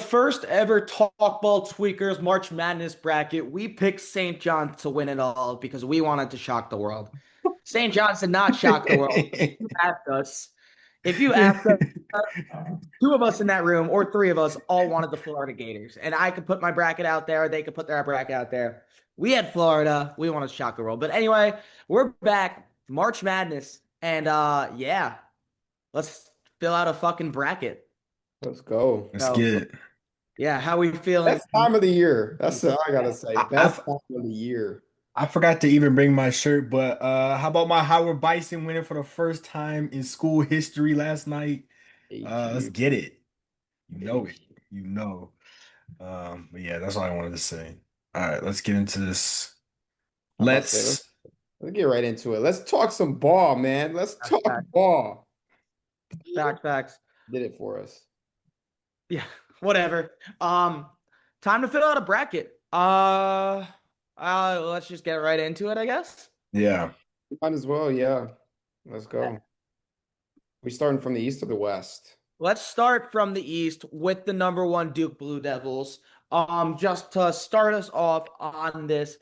first ever TalkBall Tweakers March Madness bracket, we picked St. John's to win it all because we wanted to shock the world. St. John's did not shock the world. You asked us. If you asked us, two of us in that room or three of us all wanted the Florida Gators. And I could put my bracket out there, they could put their bracket out there. We had Florida. We wanted to shock the world. But anyway, we're back. March Madness. And yeah, let's fill out a fucking bracket. Let's go. Let's So get it. yeah, how we feeling? Best time of the year. That's all I gotta say. I, Best I time of the year. I forgot to even bring my shirt, but how about my Howard Bison winning for the first time in school history last night? Let's HU. get it. You know it. HU. You know. But yeah, that's all I wanted to say. All right, let's get into this. I'm about to say, let's, Let's let's get right into it. Let's talk some ball, man. Let's talk Facts, ball. facts. Did it for us. Yeah, whatever. Time to fill out a bracket. Let's just get right into it, I guess. yeah. Might as well, yeah. Let's go. We starting from the east or the west? Let's start from the East with the number one Duke Blue Devils. Just to start us off on this,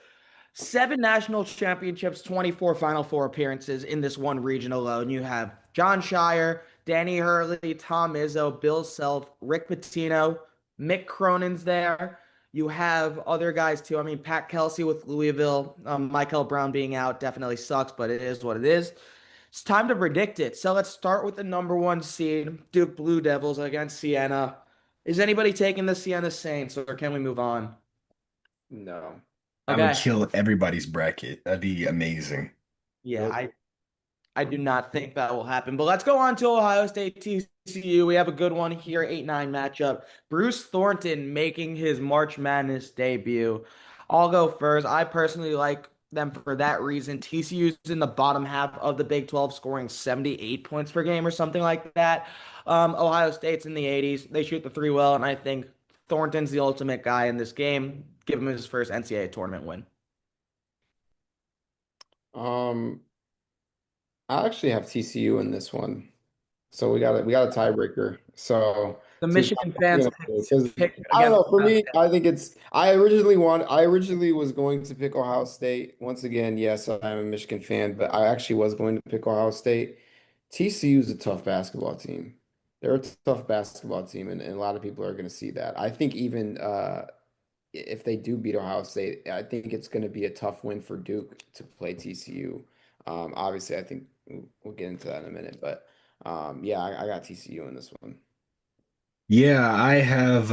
7 national championships, 24 Final Four appearances in this one region alone. You have John Shire, Danny Hurley, Tom Izzo, Bill Self, Rick Pitino, Mick Cronin's there. You have other guys too. I mean, Pat Kelsey with Louisville, Michael Brown being out definitely sucks, but it is what it is. It's time to predict it. So let's start with the number one seed, Duke Blue Devils against Siena. Is anybody taking the Siena Saints, or can we move on? No. I would Okay. kill everybody's bracket. That'd be amazing. Yeah, Nope. I do not think that will happen. But let's go on to Ohio State TCU. We have a good one here, 8-9 matchup. Bruce Thornton making his March Madness debut. I'll go first. I personally like them for that reason. TCU's in the bottom half of the Big 12, scoring 78 points per game or something like that. Ohio State's in the 80s. They shoot the three well, and I think Thornton's the ultimate guy in this game. Give him his first NCAA tournament win. Um, I actually have TCU in this one. So we got a tiebreaker. So The two Michigan fans because pick I don't against know. For Ohio me, State. I think it's I originally was going to pick Ohio State. Once again, yes, I'm a Michigan fan, but I actually was going to pick Ohio State. TCU is a tough basketball team. They're a tough basketball team, and a lot of people are going to see that. I think even if they do beat Ohio State, I think it's going to be a tough win for Duke to play TCU. Obviously, I think we'll get into that in a minute, but yeah, I got TCU in this one. Yeah, I have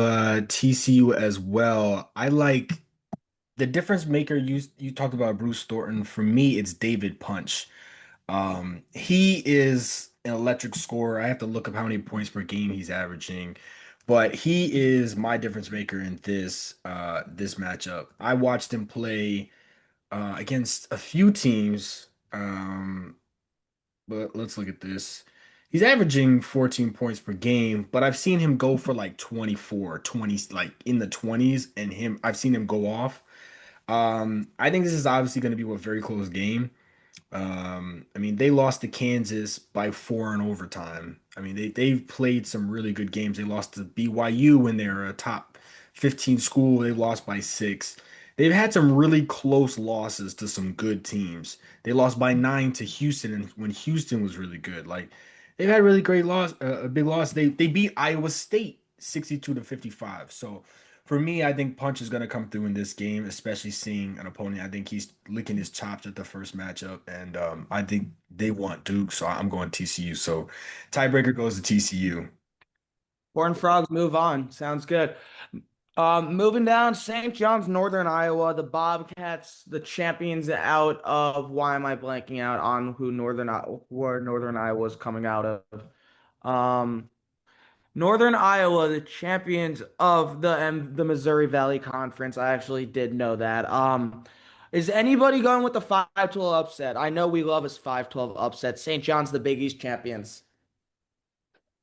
TCU as well. I like the difference maker you talked about Bruce Thornton. For me, it's David Punch. He is an electric scorer. I have to look up how many points per game he's averaging, but he is my difference maker in this matchup. I watched him play against a few teams. But let's look at this. He's averaging 14 points per game, but I've seen him go for like 24, 20, like in the 20s, and I've seen him go off. I think this is obviously going to be a very close game. I mean, they lost to Kansas by 4 in overtime. I mean, they've played some really good games. They lost to BYU when they're a top 15 school. They lost by 6. They've had some really close losses to some good teams. They lost by 9 to Houston, and when Houston was really good, like they've had really great loss, a big loss. They beat Iowa State 62 to 55. So for me, I think Punch is going to come through in this game, especially seeing an opponent. I think he's licking his chops at the first matchup, and I think they want Duke, so I'm going TCU. So tiebreaker goes to TCU. Horn Frogs move on. Sounds good. Moving down, St. John's, Northern Iowa, the Bobcats, the champions out of. Why am I blanking out on where Northern Iowa is coming out of? Um, Northern Iowa, the champions of the Missouri Valley Conference. I actually did know that. Is anybody going with the 5-12 upset? I know we love his 5-12 upset. St. John's, the Big East champions.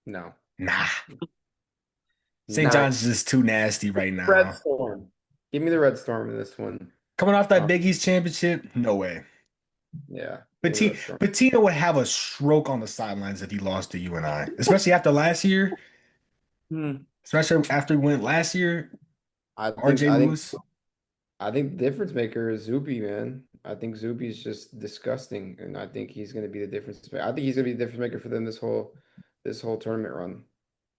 No, Nah, St. no. John's is just too nasty right Red now. Storm. Give me the Red Storm in this one. Coming off that Uh, Big East championship, no way. yeah, give me the Patino, Red Storm. Patino would have a stroke on the sidelines if he lost to you and I, especially after last year. Hmm. especially after we went last year. I think RJ I think Lewis. I think the difference maker is Zuby, man. I think Zuby's just disgusting, and I think he's going to be the difference maker. I think he's going to be the difference maker for them this whole tournament run.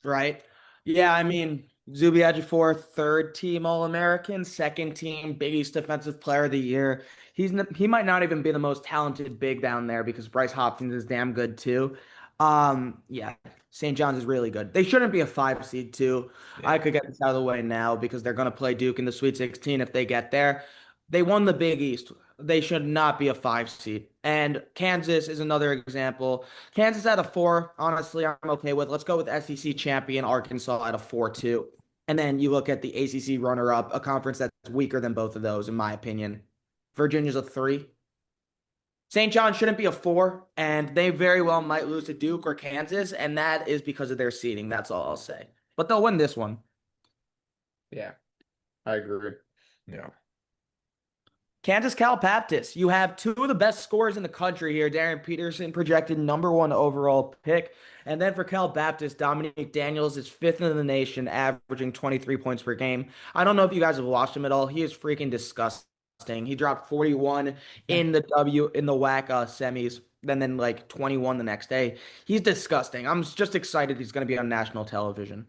Right? Yeah, I mean, Zuby Ejiofor, third team All-American, second team Big East Defensive Player of the Year. He might not even be the most talented big down there because Bryce Hopkins is damn good too. Yeah, St. John's is really good. They shouldn't be a 5 seed too. I Yeah. could get this out of the way now because they're going to play Duke in the Sweet 16 if they get there. They won the Big East. They should not be a 5 seed. And Kansas is another example. Kansas at a 4, honestly, I'm okay with. Let's go with SEC champion Arkansas at a 4 too. And then you look at the ACC runner-up, a conference that's weaker than both of those, in my opinion. Virginia's a 3. St. John shouldn't be a 4, and they very well might lose to Duke or Kansas, and that is because of their seeding. That's all I'll say. But they'll win this one. Yeah, I agree. Yeah. Kansas Cal Baptist. You have two of the best scorers in the country here. Darren Peterson projected #1 overall pick. And then for Cal Baptist, Dominique Daniels is fifth in the nation, averaging 23 points per game. I don't know if you guys have watched him at all. He is freaking disgusting. He dropped 41 in the WAC semis, then like 21 the next day. He's disgusting. I'm just excited he's going to be on national television.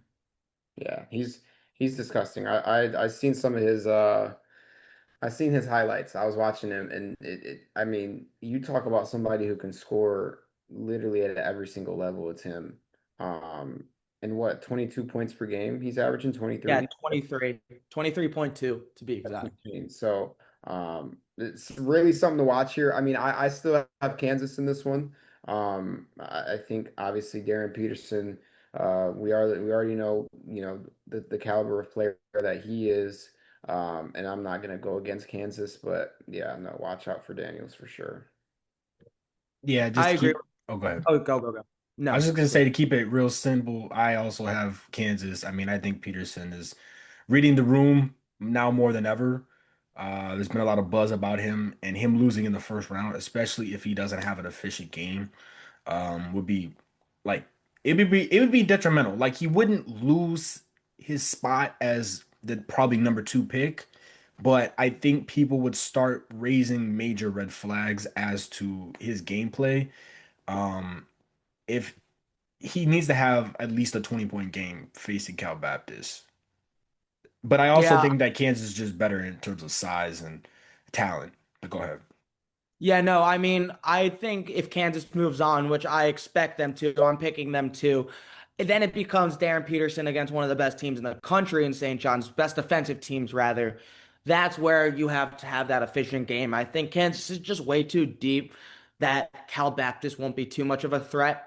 Yeah, he's disgusting. I seen some of his I seen his highlights. I was watching him, and I mean, you talk about somebody who can score literally at every single level. It's him. Um, and what, 22 points per game? He's averaging Yeah, 23. 23, 23.2 to be That's exact. insane. So, it's really something to watch here. I mean, I still have Kansas in this one. I think obviously Darren Peterson, we already know, the caliber of player that he is. And I'm not gonna go against Kansas, but yeah, no, watch out for Daniels for sure. Yeah, just I to agree. keep. Oh, go ahead. Oh, go, go, go. I was No. just gonna say to keep it real simple. I also have Kansas. I mean, I think Peterson is reading the room now more than ever. There's been a lot of buzz about him and him losing in the first round, especially if he doesn't have an efficient game, would be like it would be detrimental. Like he wouldn't lose his spot as the probably #2 pick, but I think people would start raising major red flags as to his gameplay. Um, if he needs to have at least a 20-point game facing Cal Baptist. But I also Yeah. think that Kansas is just better in terms of size and talent. But go ahead. Yeah, no, I mean, I think if Kansas moves on, which I expect them to, I'm picking them to, then it becomes Darren Peterson against one of the best teams in the country in St. John's, best defensive teams, rather. That's where you have to have that efficient game. I think Kansas is just way too deep that Cal Baptist won't be too much of a threat.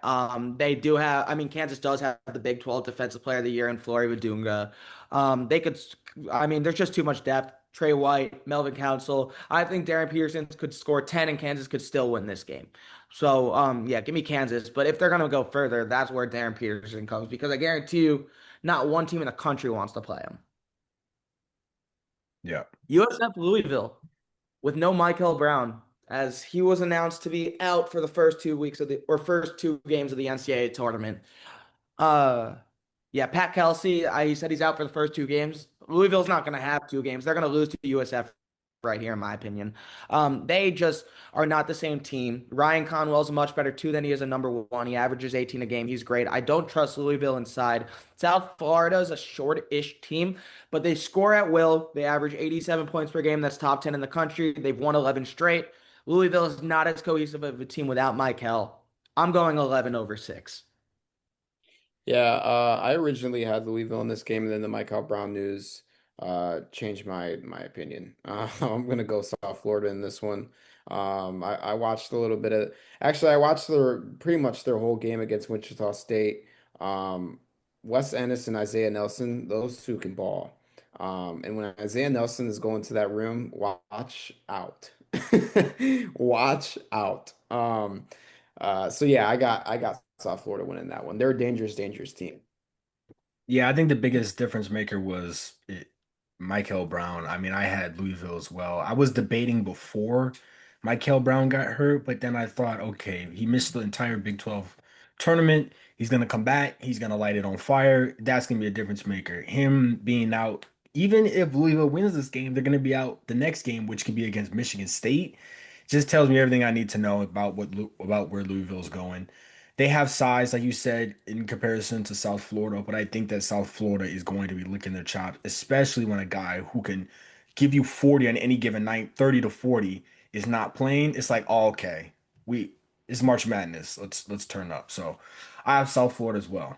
They do have, I mean, Kansas does have the Big 12 Defensive Player of the Year in Flory Vidunga. They could, I mean, there's just too much depth. Trey White, Melvin Council. I think Darren Peterson could score 10 and Kansas could still win this game. So, yeah, give me Kansas. But if they're going to go further, that's where Darren Peterson comes because I guarantee you, not one team in the country wants to play him. Yeah. USF Louisville with no Michael Brown, as he was announced to be out for the first 2 weeks of the or first two games of the NCAA tournament. Uh, yeah, Pat Kelsey, he said he's out for the first 2 games. Louisville's not going to have 2 games. They're going to lose to USF right here, in my opinion. They just are not the same team. Ryan Conwell's a much better two than he is a #1. He averages 18 a game. He's great. I don't trust Louisville inside. South Florida is a short-ish team, but they score at will. They average 87 points per game. That's top 10 in the country. They've won 11 straight. Louisville is not as cohesive of a team without Mike Hell. I'm going 11/6. Yeah, I originally had Louisville in this game, and then the Michael Brown news changed my opinion. I'm gonna go South Florida in this one. I watched a little bit of actually I watched their pretty much their whole game against Wichita State. Um, Wes Ennis and Isaiah Nelson, those two can ball. And when Isaiah Nelson is going to that room, watch out. Watch out. So yeah, I got South Florida winning that one. They're a dangerous, dangerous team. Yeah, I think the biggest difference maker was Michael Brown. I mean, I had Louisville as well. I was debating before Michael Brown got hurt, but then I thought, okay, he missed the entire Big 12 tournament. He's gonna come back. He's gonna light it on fire. That's gonna be a difference maker. Him being out, even if Louisville wins this game, they're gonna be out the next game, which can be against Michigan State. Just tells me everything I need to know about about where Louisville's going. They have size, like you said, in comparison to South Florida, but I think that South Florida is going to be licking their chops, especially when a guy who can give you 40 on any given night, 30 to 40, is not playing. It's like, oh, okay, we it's March Madness. Let's turn up. So I have South Florida as well.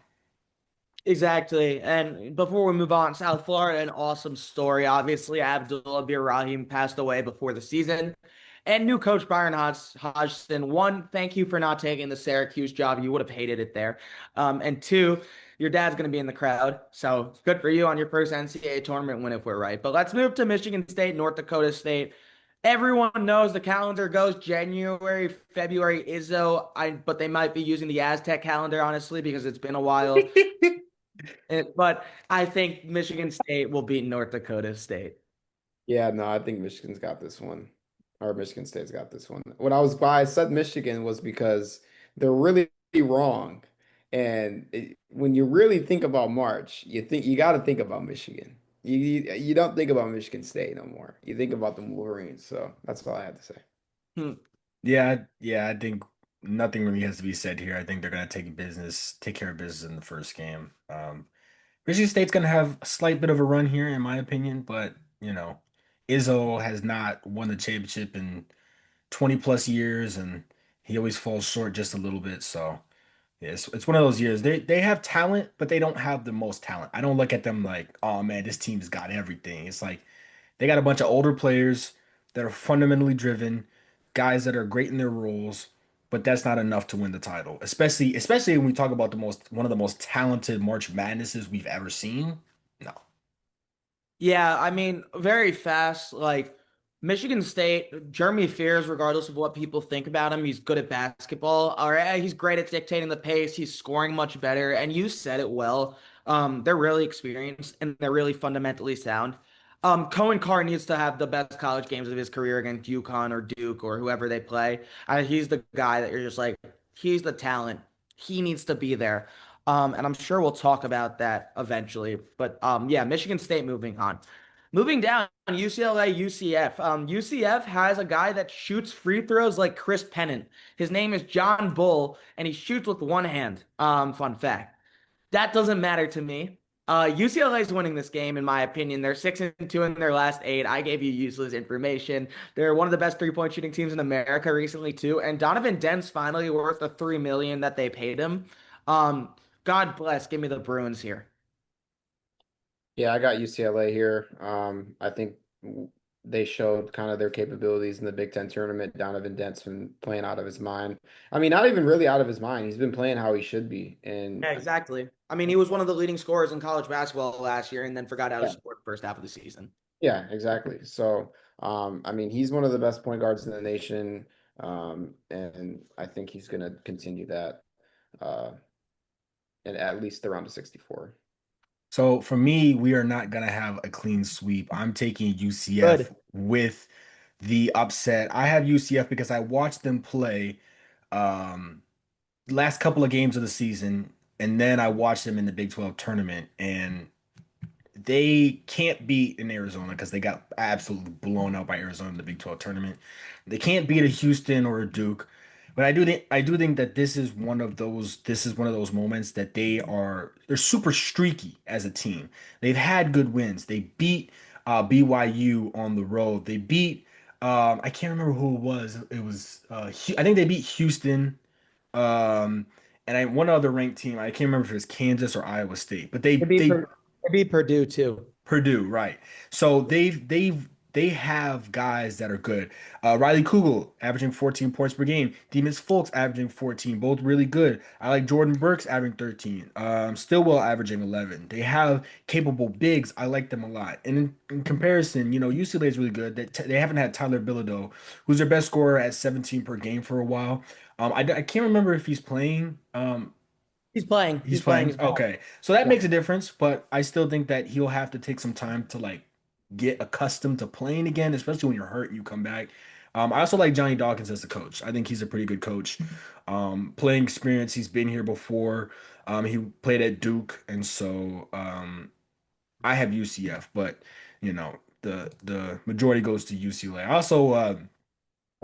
Exactly. And before we move on, South Florida, an awesome story. Obviously, Abdullah Bir Rahim passed away before the season. And new coach Byron Hodgson, one, thank you for not taking the Syracuse job. You would have hated it there. And two, your dad's going to be in the crowd. So good for you on your first NCAA tournament win if we're right. But let's move to Michigan State, North Dakota State. Everyone knows the calendar goes January, February, Izzo. But they might be using the Aztec calendar, honestly, because it's been a while. But I think Michigan State will beat North Dakota State. Yeah, no, I think Michigan's got this one, or Michigan State's got this one. Why I said Michigan was because they're really wrong, and when you really think about March, you got to think about Michigan. You don't think about Michigan State no more. You think about the Wolverines. So that's all I had to say. Hmm. Yeah, I think nothing really has to be said here. I think they're gonna take care of business in the first game. Michigan State's gonna have a slight bit of a run here, in my opinion, but Izzo has not won the championship in 20 plus years, and he always falls short just a little bit. So yeah, it's one of those years. They have talent, but they don't have the most talent. I don't look at them like, oh man, this team's got everything. It's like they got a bunch of older players that are fundamentally driven, guys that are great in their roles, but that's not enough to win the title. Especially when we talk about one of the most talented March Madnesses we've ever seen. No. Yeah, I mean, very fast. Like Michigan State, Jeremy Fears, regardless of what people think about him, he's good at basketball. All right, he's great at dictating the pace. He's scoring much better, and you said it well. They're really experienced and they're really fundamentally sound. Cohen Carr needs to have the best college games of his career against UConn or Duke or whoever they play. He's the guy that you're just like, he's the talent. He needs to be there. And I'm sure we'll talk about that eventually. But yeah, Michigan State moving on. Moving down, UCLA, UCF. UCF has a guy that shoots free throws like Chris Pennant. His name is John Bull, and he shoots with one hand. Fun fact. That doesn't matter to me. UCLA is winning this game, in my opinion. They're 6-2 in their last eight. I gave you useless information. They're one of the best three-point shooting teams in America recently, too. And Donovan Dent's finally worth the $3 million that they paid him. Um, God bless. Give me the Bruins here. Yeah, I got UCLA here. I think they showed kind of their capabilities in the Big Ten tournament. Donovan Dent's been playing out of his mind. I mean, not even really out of his mind. He's been playing how he should be. And Yeah, exactly. I mean, he was one of the leading scorers in college basketball last year and then forgot how to yeah, score the first half of the season. yeah, exactly. So, I mean, he's one of the best point guards in the nation. And I think he's going to continue that, uh, and at least around the 64. So for me, we are not gonna have a clean sweep. I'm taking UCF Good. with the upset. I have UCF because I watched them play um last couple of games of the season, and then I watched them in the Big 12 tournament, and they can't beat in Arizona because they got absolutely blown out by Arizona in the Big 12 tournament. They can't beat a Houston or a Duke. But I do think that this is one of those moments that they're super streaky as a team. They've had good wins. They beat BYU on the road. They beat I can't remember who it was. It was I think they beat Houston. Um and one other ranked team. I can't remember if it was Kansas or Iowa State. But It'd they it'd be Purdue too. Purdue, right. So they have guys that are good. Riley Kugel averaging 14 points per game. Demus Fulks averaging 14, both really good. I like Jordan Burks averaging 13. Stillwell averaging 11. They have capable bigs. I like them a lot. And in comparison, UCLA is really good. They haven't had Tyler Bilodeau, who's their best scorer at 17 per game for a while. I can't remember if he's playing. He's playing. He's He's playing. playing. He's playing. Okay. So that Yeah. makes a difference, but I still think that he'll have to take some time to like get accustomed to playing again, especially when you're hurt and you come back. I also like Johnny Dawkins as the coach. I think he's a pretty good coach. Playing experience, he's been here before. He played at Duke, and so I have UCF, but the majority goes to UCLA. Also, I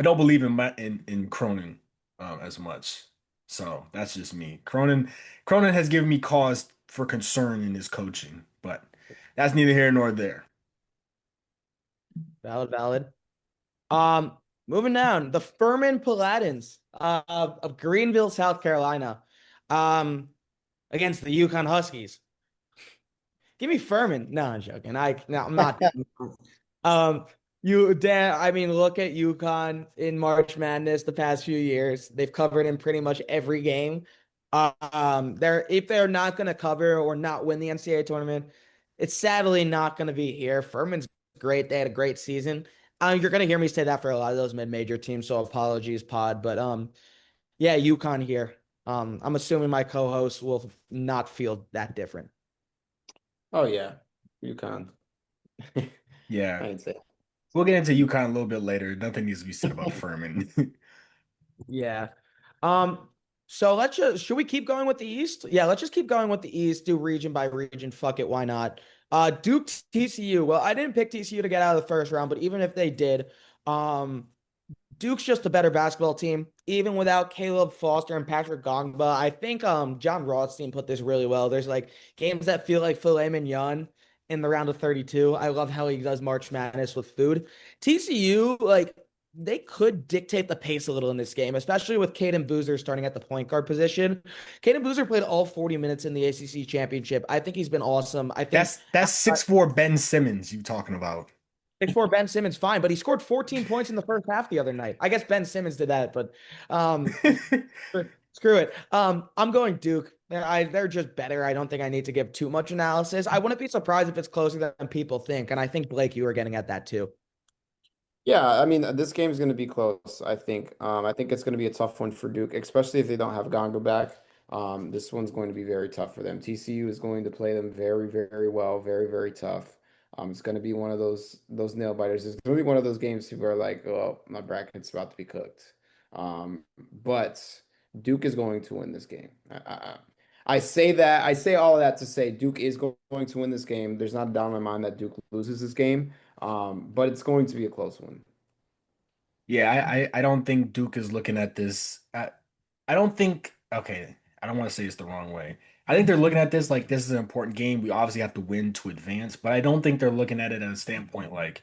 don't believe in Cronin as much, so that's just me. Cronin has given me cause for concern in his coaching, but that's neither here nor there. Valid, valid. Um, Moving down, the Furman Paladins of Greenville, South Carolina, um, against the Yukon Huskies. Give me Furman. No, I'm joking. No, I'm not. Um, Dan, I mean, look at UConn in March Madness the past few years. They've covered in pretty much every game. They're if they're not going to cover or not win the NCAA tournament, it's sadly not going to be here. Furman's great. They had a great season. You're going to hear me say that for a lot of those mid-major teams, so apologies, Pod. But yeah, UConn here. I'm assuming my co-host will not feel that different. Oh yeah, UConn. Yeah, I'd say. we'll get into UConn a little bit later. Nothing needs to be said about Furman. Yeah. Um, so should we keep going with the East? Yeah, let's just keep going with the East, do region by region. Fuck it, why not? Duke TCU. Well, I didn't pick TCU to get out of the first round, but even if they did, um, Duke's just a better basketball team, even without Caleb Foster and Patrick Gongba. I think John Rothstein put this really well. There's like games that feel like filet mignon in the round of 32. I love how he does March Madness with food. TCU, like they could dictate the pace a little in this game, especially with Caden Boozer starting at the point guard position. Caden Boozer played all 40 minutes in the ACC championship. I think he's been awesome. I think That's 6'4" Ben Simmons you talking about. 6'4" Ben Simmons, fine, but he scored 14 points in the first half the other night. I guess Ben Simmons did that, but um, screw it. I'm going Duke. They're just better. I don't think I need to give too much analysis. I wouldn't be surprised if it's closer than people think, and I think Blake, you were getting at that too. Yeah, I mean, this game's going to be close, I think. I think it's going to be a tough one for Duke, especially if they don't have Gonga back. This one's going to be very tough for them. TCU is going to play them very, very well, very, very tough. It's going to be one of those nail biters. It's going to be one of those games people are like, "Oh, my bracket's about to be cooked." But Duke is going to win this game. I say that. I say all of that to say Duke is going to win this game. There's not a doubt in my mind that Duke loses this game. But it's going to be a close one. Yeah, I don't think Duke is looking at this. I don't think, okay, I don't want to say it's the wrong way. I think they're looking at this like this is an important game. We obviously have to win to advance, but I don't think they're looking at it at a standpoint like,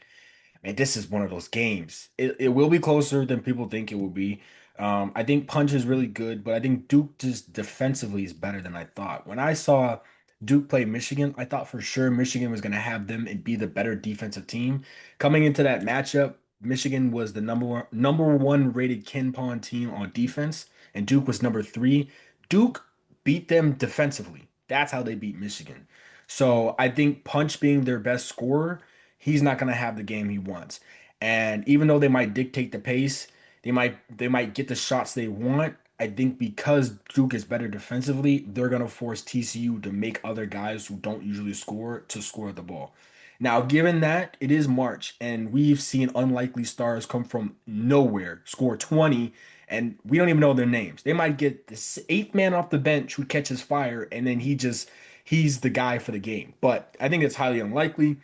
man, this is one of those games. It will be closer than people think it will be. I think Punch is really good, but I think Duke just defensively is better than I thought. When I saw Duke play Michigan, I thought for sure Michigan was going to have them and be the better defensive team. Coming into that matchup, Michigan was the number one rated Ken Pon team on defense, and Duke was number three. Duke beat them defensively. That's how they beat Michigan. So I think Punch being their best scorer, he's not going to have the game he wants. And even though they might dictate the pace, they might get the shots they want. I think because Duke is better defensively, they're going to force TCU to make other guys who don't usually score to score the ball. Now, given that it is March and we've seen unlikely stars come from nowhere, score 20, and we don't even know their names. They might get this eighth man off the bench who catches fire, and then he's the guy for the game. But I think it's highly unlikely.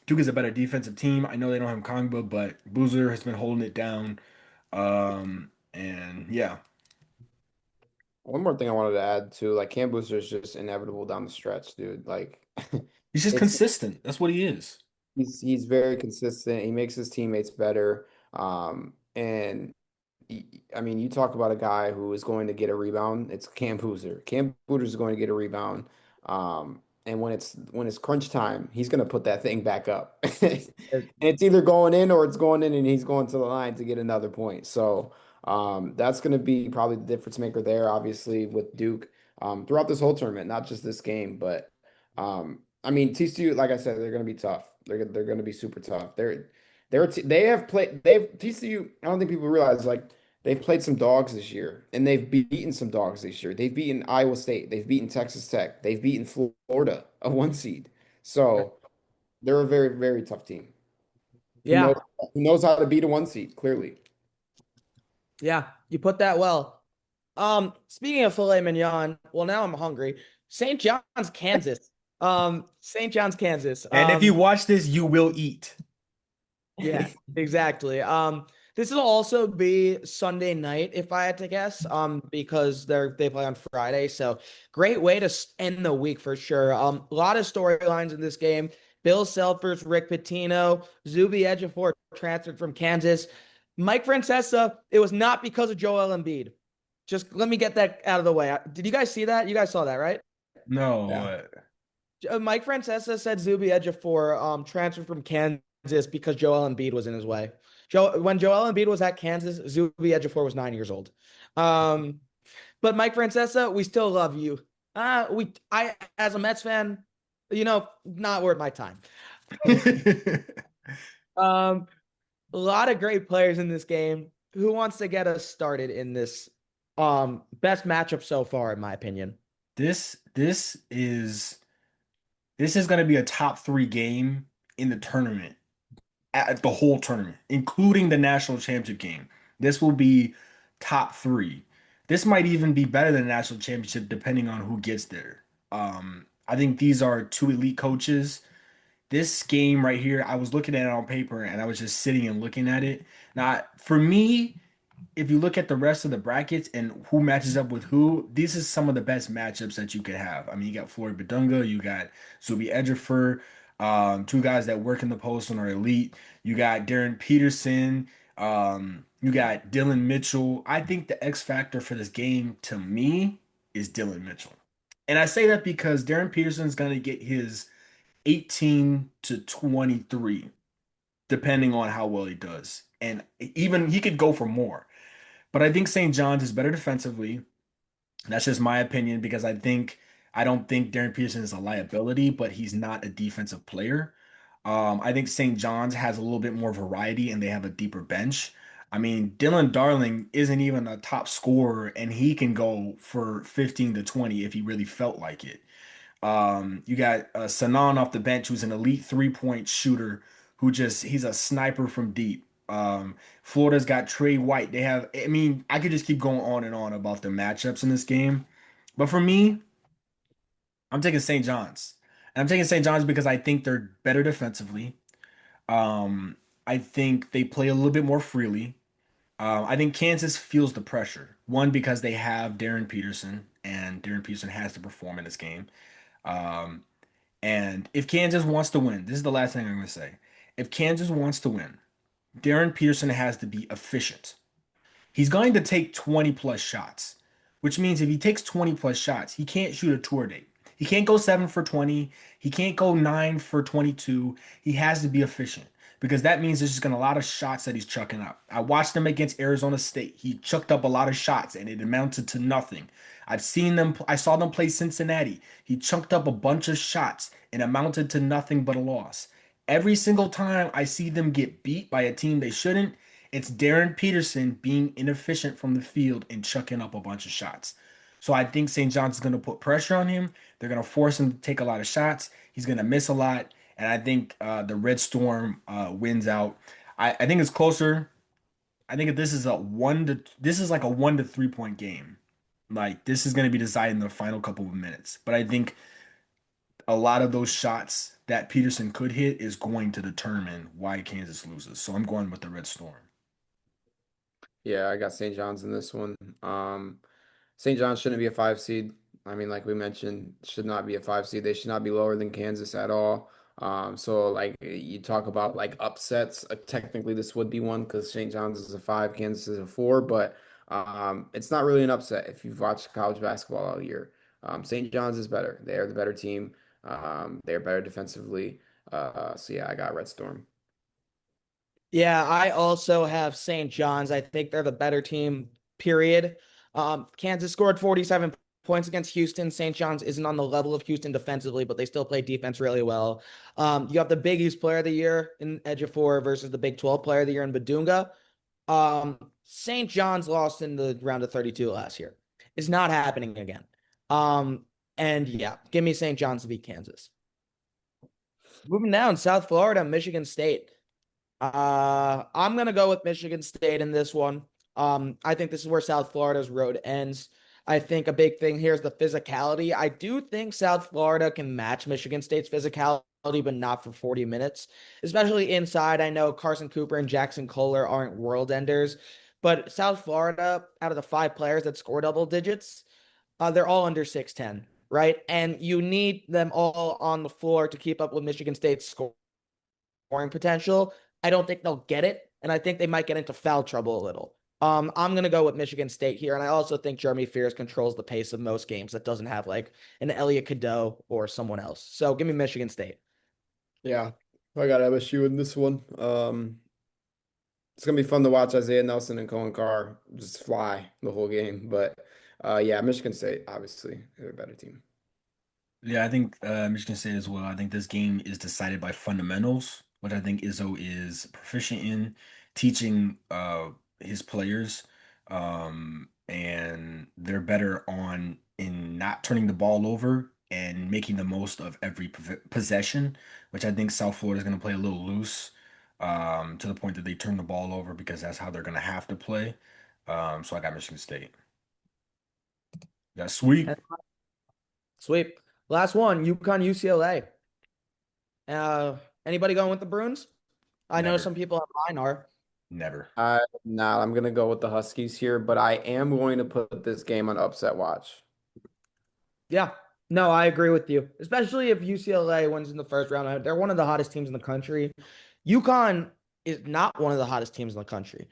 Duke is a better defensive team. I know they don't have Kongba, but Boozer has been holding it down. And yeah, One more thing I wanted to add too, like Cam Booster is just inevitable down the stretch, dude. Like he's just it's consistent. That's what he is. he's very consistent. He makes his teammates better. And I mean, you talk about a guy who is going to get a rebound. It's Cam Boozer. Cam Boozer is going to get a rebound. And when it's crunch time, he's going to put that thing back up. And it's either going in or it's going in, and he's going to the line to get another point. So that's going to be probably the difference maker there, obviously, with Duke throughout this whole tournament, not just this game. But I mean, TCU, like I said, they're going to be tough. They're going to be super tough. They have played. They've TCU. I don't think people realize like they've played some dogs this year, and they've beaten some dogs this year. They've beaten Iowa State. They've beaten Texas Tech. They've beaten Florida, a one seed. So they're a very, very tough team who Yeah. knows who knows how to beat a one seed, clearly. Yeah, you put that well. Speaking of filet mignon, well, now I'm hungry. St. John's, Kansas. St. John's, Kansas. And if you watch this, you will eat. Yeah, exactly. This will also be Sunday night, if I had to guess, because they play on Friday. So great way to end the week for sure. A lot of storylines in this game. Bill Self versus Rick Pitino. Zuby Ejiofor transferred from Kansas. Mike Francesa, it was not because of Joel Embiid. Just let me get that out of the way. Did you guys see that? You guys saw that, right? No. Yeah. Mike Francesa said Zuby Ejiofor transferred from Kansas because Joel Embiid was in his way. When Joel Embiid was at Kansas, Zuby Ejiofor was 9 years old. But Mike Francesa, we still love you. I as a Mets fan, not worth my time. Um, a lot of great players in this game. Who wants to get us started in this best matchup so far, in my opinion? This is going to be a top 3 game in the tournament, at the whole tournament, including the national championship game. This will be top 3. This might even be better than the national championship, depending on who gets there. I think these are 2 elite coaches. This game right here, I was looking at it on paper and I was just sitting and looking at it. Now, for me, if you look at the rest of the brackets and who matches up with who, these is some of the best matchups that you could have. I mean, you got Floyd Badunga, you got Zuby Ejiofor, 2 guys that work in the post and are elite. You got Darren Peterson, you got Dylan Mitchell. I think the X factor for this game to me is Dylan Mitchell. And I say that because Darren Peterson's going to get his 18 to 23, depending on how well he does. And even he could go for more. But I think St. John's is better defensively. That's just my opinion because I don't think Darren Peterson is a liability, but he's not a defensive player. I think St. John's has a little bit more variety and they have a deeper bench. I mean, Dylan Darling isn't even a top scorer and he can go for 15 to 20 if he really felt like it. You got Sanan off the bench, who's an elite 3-point shooter, he's a sniper from deep. Florida's got Trey White. I mean, I could just keep going on and on about the matchups in this game. But for me, I'm taking St. John's. And I'm taking St. John's because I think they're better defensively. I think they play a little bit more freely. I think Kansas feels the pressure. One, because they have Darren Peterson, and Darren Peterson has to perform in this game. Um, and if Kansas wants to win, this is the last thing I'm going to say. If Kansas wants to win, Darren Peterson has to be efficient. He's going to take 20 plus shots, which means if he takes 20 plus shots, he can't shoot a tour date. He can't go 7 for 20. He can't go 9 for 22. He has to be efficient because that means there's just going to a lot of shots that he's chucking up. I watched him against Arizona State. He chucked up a lot of shots and it amounted to nothing. I saw them play Cincinnati. He chunked up a bunch of shots and amounted to nothing but a loss. Every single time I see them get beat by a team they shouldn't, it's Darren Peterson being inefficient from the field and chucking up a bunch of shots. So I think St. John's is going to put pressure on him. They're going to force him to take a lot of shots. He's going to miss a lot. And I think the Red Storm wins out. I think it's closer. I think if this is like a 1 to 3 point game. Like this is going to be decided in the final couple of minutes. But I think a lot of those shots that Peterson could hit is going to determine why Kansas loses. So I'm going with the Red Storm. Yeah, I got St. John's in this one. St. John's shouldn't be a 5 seed. I mean, like we mentioned, should not be a 5 seed. They should not be lower than Kansas at all. So like you talk about like upsets. Technically, this would be one because St. John's is a 5, Kansas is a 4, but it's not really an upset if you've watched college basketball all year. St. John's is better. They are the better team. They're better defensively. So yeah, I got Red Storm. Yeah, I also have St. John's. I think they're the better team, period. Kansas scored 47 points against Houston. St. John's isn't on the level of Houston defensively, but they still play defense really well. You have the Big East player of the year in Ejiofor versus the Big 12 player of the year in Badunga. St. John's lost in the round of 32 last year. It's not happening again. And yeah, give me St. John's to beat Kansas. Moving down, South Florida, Michigan State. I'm gonna go with Michigan State in this one. I think this is where South Florida's road ends. I think a big thing here is the physicality. I do think South Florida can match Michigan State's physicality, but not for 40 minutes, especially inside. I know Carson Cooper and Jackson Kohler aren't world enders, but South Florida, out of the 5 players that score double digits, they're all under 6'10", right? And you need them all on the floor to keep up with Michigan State's scoring potential. I don't think they'll get it, and I think they might get into foul trouble a little. I'm gonna go with Michigan State here, and I also think Jeremy Fears controls the pace of most games that doesn't have like an Elliot Cadeau or someone else. So give me Michigan State. Yeah, I got MSU in this one. It's gonna be fun to watch Isaiah Nelson and Cohen Carr just fly the whole game. But yeah, Michigan State, obviously, they're a better team. Yeah, I think Michigan State as well. I think this game is decided by fundamentals, which I think Izzo is proficient in teaching his players. And they're better on in not turning the ball over and making the most of every possession, which I think South Florida is going to play a little loose to the point that they turn the ball over because that's how they're going to have to play. So I got Michigan State. That's sweet. Sweep. Last one, UConn UCLA. Anybody going with the Bruins? I know Never, some people on mine are. never. I'm gonna go with the Huskies here, but I am going to put this game on upset watch. Yeah. No, I agree with you. Especially if UCLA wins in the first round. They're one of the hottest teams in the country. UConn is not one of the hottest teams in the country.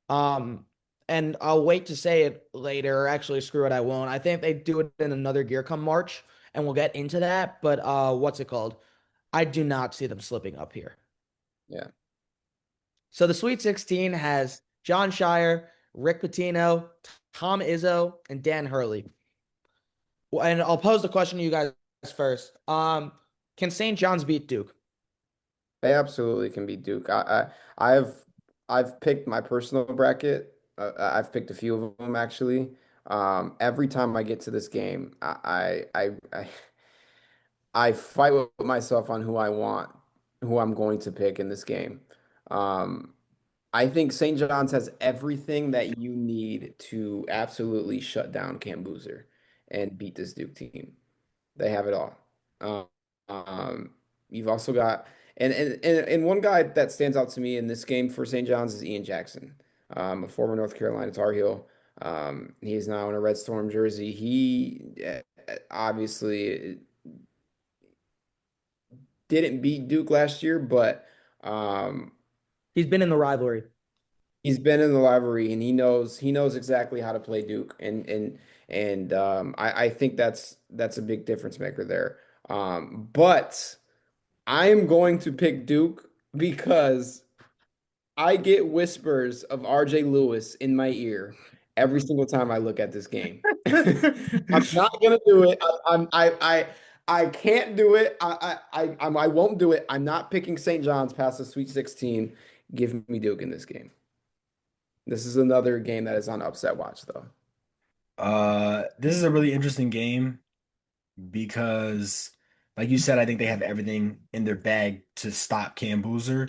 Um, and I'll wait to say it later, or actually screw it, I won't. I think they do it in another gear come March, and we'll get into that. But what's it called? I do not see them slipping up here. Yeah. So the Sweet 16 has John Shire, Rick Pitino, Tom Izzo, and Dan Hurley. And I'll pose the question to you guys first. Can St. John's beat Duke? They absolutely can beat Duke. I've picked my personal bracket. I've picked a few of them actually. Every time I get to this game, I fight with myself on who I want, who I'm going to pick in this game. Um, I think St. John's has everything that you need to absolutely shut down Cam Boozer and beat this Duke team. They have it all. Um, you've also got and one guy that stands out to me in this game for St. John's is Ian Jackson, a former North Carolina Tar Heel. He is now in a Red Storm jersey. He obviously didn't beat Duke last year, but um, He's been in the rivalry. he's been in the library and he knows exactly how to play Duke and I think that's a big difference maker there. But I am going to pick Duke because I get whispers of RJ Lewis in my ear every single time I look at this game. I'm not gonna do it. I can't do it. I won't do it. I'm not picking St. John's past the Sweet 16. Give me Duke in this game. This is another game that is on upset watch, though. This is a really interesting game because, like you said, I think they have everything in their bag to stop Cam Boozer.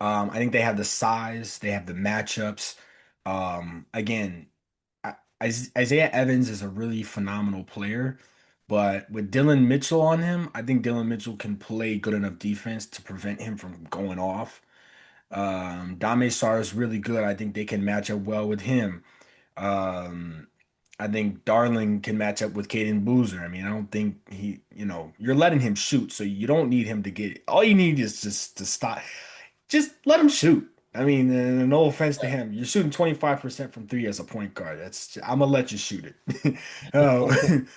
I think they have the size, they have the matchups. Again, Isaiah Evans is a really phenomenal player, but with Dylan Mitchell on him, I think Dylan Mitchell can play good enough defense to prevent him from going off. Dame Sarr is really good. I think they can match up well with him. Um, I think Darling can match up with Caden Boozer. I mean, I don't think you're letting him shoot, so you don't need him to get. All you need is just to stop. Just let him shoot. I mean, no offense to him, you're shooting 25% from three as a point guard. I'm gonna let you shoot it.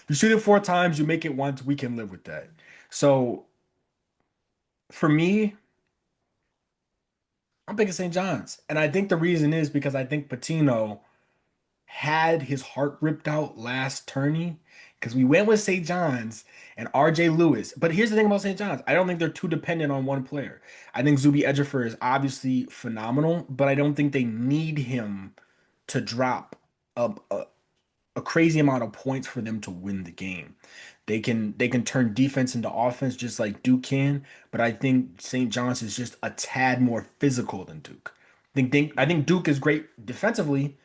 You shoot it 4 times, you make it once. We can live with that. So for me, I'm picking St. John's, and I think the reason is because I think Patino had his heart ripped out last tourney because we went with St. John's and RJ Lewis. But here's the thing about St. John's. I don't think they're too dependent on one player. I think Zuby Ejiofor is obviously phenomenal, but I don't think they need him to drop a crazy amount of points for them to win the game. They can turn defense into offense just like Duke can, but I think St. John's is just a tad more physical than Duke. I think Duke is great defensively,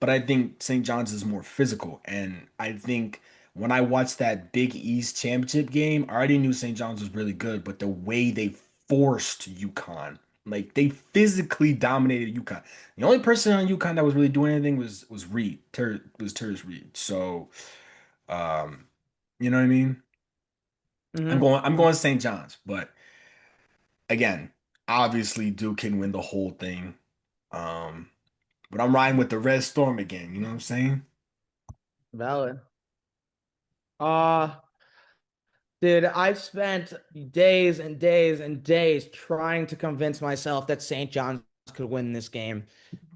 but I think St. John's is more physical. And I think when I watched that Big East championship game, I already knew St. John's was really good, but the way they forced UConn, like they physically dominated UConn. The only person on UConn that was really doing anything was Reed, was Terrence Reed. So, um, you know what I mean? Hmm. I'm going St. John's, but again, obviously Duke can win the whole thing. Um, but I'm riding with the Red Storm again. You know what I'm saying? Valid. Uh, Dude, I've spent days and days and days trying to convince myself that St. John's could win this game.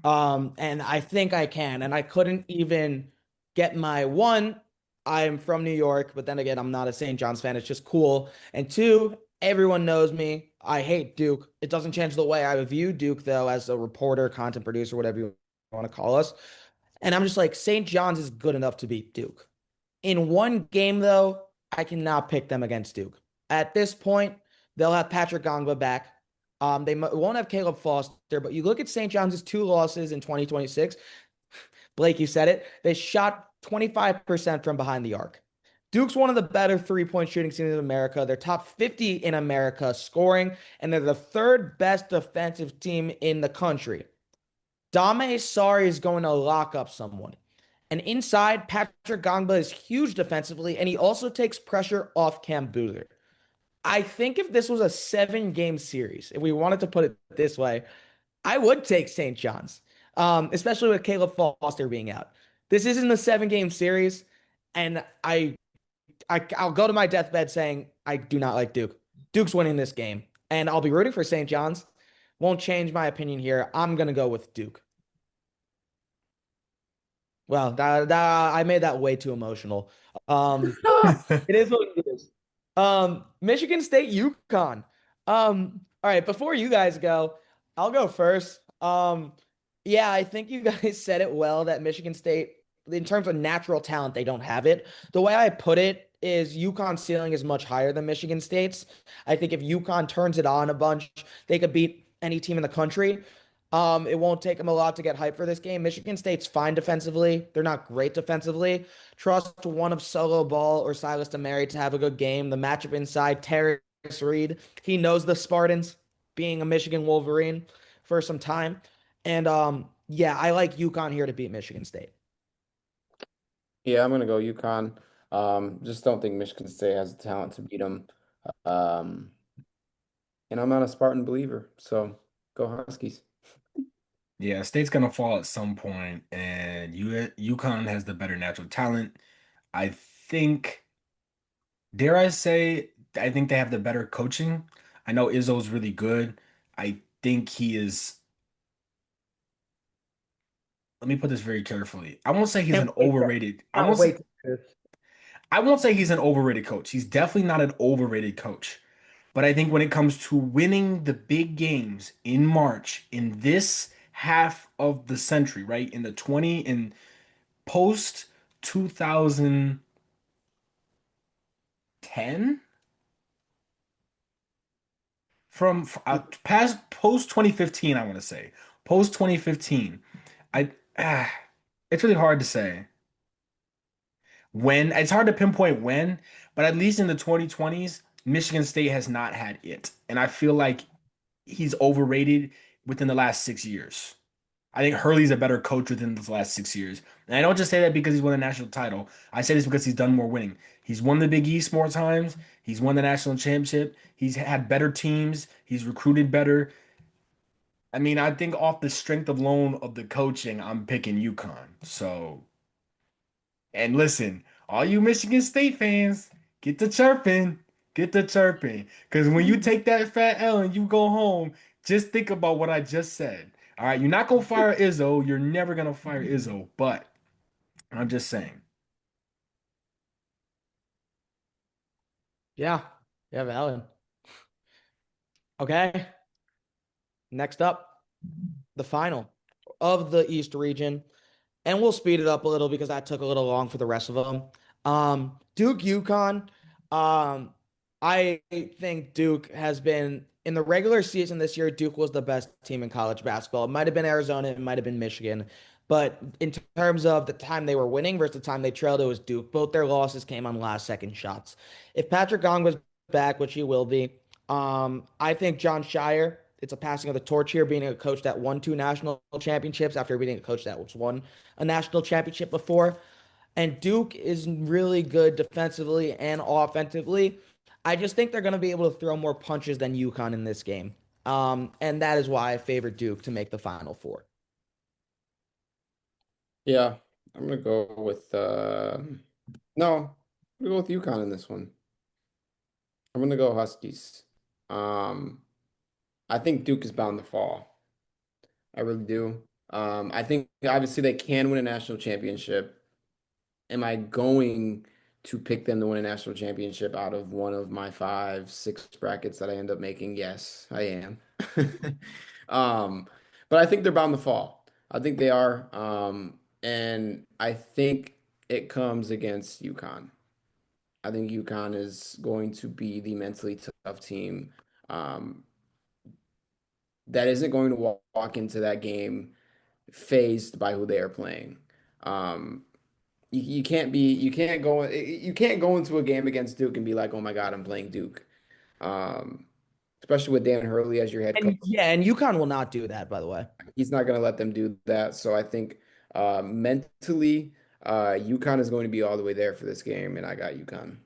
And I think I can. And I couldn't even get my one, I'm from New York, but then again, I'm not a St. John's fan. It's just cool. And two, everyone knows me. I hate Duke. It doesn't change the way I view Duke, though, as a reporter, content producer, whatever you want to call us. And I'm just like, St. John's is good enough to beat Duke. In one game, though, I cannot pick them against Duke. At this point, they'll have Patrick Gongba back. They won't have Caleb Foster, but you look at St. John's' two losses in 2026. Blake, you said it. They shot 25% from behind the arc. Duke's one of the better three-point shooting teams in America. They're top 50 in America scoring, and they're the third best defensive team in the country. Dame Sari is going to lock up someone. And inside, Patrick Gongba is huge defensively, and he also takes pressure off Cam Boozer. I think if this was a 7 game series, if we wanted to put it this way, I would take St. John's, especially with Caleb Foster being out. This isn't a 7 game series, and I'll go to my deathbed saying I do not like Duke. Duke's winning this game, and I'll be rooting for St. John's. Won't change my opinion here. I'm gonna go with Duke. Well, I made that way too emotional. Um, it is what it is. Michigan State, UConn. All right, before you guys go, I'll go first. Yeah, I think you guys said it well that Michigan State, in terms of natural talent, they don't have it. The way I put it is UConn's ceiling is much higher than Michigan State's. I think if UConn turns it on a bunch, they could beat any team in the country. It won't take them a lot to get hyped for this game. Michigan State's fine defensively. They're not great defensively. Trust one of Solo Ball or Silas DeMary to have a good game. The matchup inside, Terrence Reed, he knows the Spartans, being a Michigan Wolverine for some time. And yeah, I like UConn here to beat Michigan State. Yeah, I'm gonna go UConn. Just don't think Michigan State has the talent to beat them. Um, and I'm not a Spartan believer, so go Huskies. Yeah, State's gonna fall at some point, and UConn has the better natural talent. I think, dare I say, I think they have the better coaching. I know Izzo's really good. I think he is. Let me put this very carefully. I won't say he's Can't an wait, overrated. can't wait to hear this. I won't say he's an overrated coach. He's definitely not an overrated coach. But I think when it comes to winning the big games in March in this half of the century, right? In the 20 in post 2010 from past post 2015, I want to say. Post 2015. I ah, it's really hard to say when. It's hard to pinpoint when, but at least in the 2020s, Michigan State has not had it. And I feel like he's overrated within the last 6 years. I think Hurley's a better coach within the last 6 years. And I don't just say that because he's won a national title. I say this because he's done more winning. He's won the Big East more times. He's won the national championship. He's had better teams. He's recruited better. I mean, I think off the strength alone of the coaching, I'm picking UConn. So, and listen, all you Michigan State fans, get to chirping. Get to chirping. Because when you take that fat L and you go home, just think about what I just said. All right, you're not gonna fire Izzo. You're never gonna fire Izzo. But I'm just saying. Yeah, yeah, valid. Okay, next up, the final of the East region. And we'll speed it up a little because that took a little long for the rest of them. Duke UConn. I think Duke has been in the regular season this year. Duke was the best team in college basketball. It might have been Arizona, it might have been Michigan. But in terms of the time they were winning versus the time they trailed, it was Duke. Both their losses came on last second shots. If Patrick Gong was back, which he will be, I think John Shire, it's a passing of the torch here, being a coach that won two national championships after being a coach that was won a national championship before. And Duke is really good defensively and offensively. I just think they're going to be able to throw more punches than UConn in this game. And that is why I favor Duke to make the Final Four. Yeah, I'm gonna go with no, I'm gonna go with UConn in this one. I'm gonna go Huskies. Um, I think Duke is bound to fall. I really do. I think obviously they can win a national championship. Am I going to pick them to win a national championship out of one of my 5, 6 brackets that I end up making? Yes, I am. Um, but I think they're bound to fall. I think they are. And I think it comes against UConn. I think UConn is going to be the mentally tough team um, that isn't going to walk into that game phased by who they are playing. Um, you can't go into a game against Duke and be like, oh my God, I'm playing Duke. Um, Especially with Dan Hurley as your head coach. And yeah, and UConn will not do that, by the way. He's not going to let them do that. So I think mentally, UConn is going to be all the way there for this game, and I got UConn.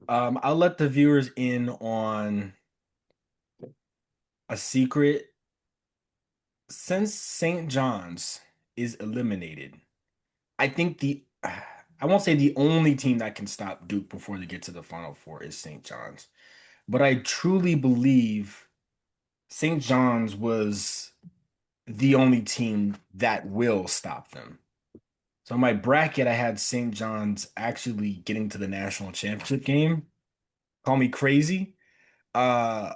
I'll let the viewers in on a secret. Since St. John's is eliminated, I think I won't say the only team that can stop Duke before they get to the Final Four is St. John's. But I truly believe St. John's was the only team that will stop them. So in my bracket, I had St. John's actually getting to the national championship game. Call me crazy. Uh,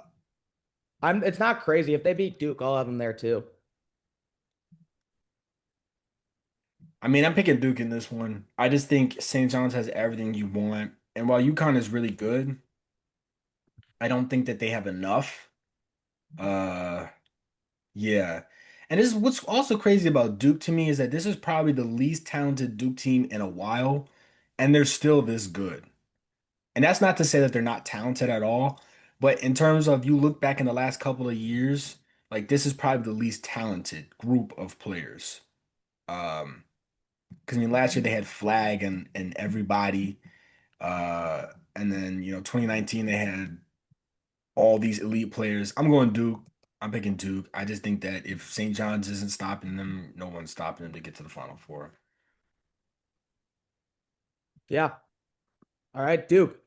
It's not crazy. If they beat Duke, I'll have them there too. I mean, I'm picking Duke in this one. I just think St. John's has everything you want. And while UConn is really good, I don't think that they have enough. Uh, yeah. And this is what's also crazy about Duke to me is that this is probably the least talented Duke team in a while, and they're still this good. And that's not to say that they're not talented at all, but in terms of you look back in the last couple of years, like this is probably the least talented group of players. Um, because I mean last year they had Flag and everybody. Uh, and then 2019 they had all these elite players. I'm going Duke. I'm picking Duke. I just think that if St. John's isn't stopping them, no one's stopping them to get to the Final Four. Yeah. All right, Duke.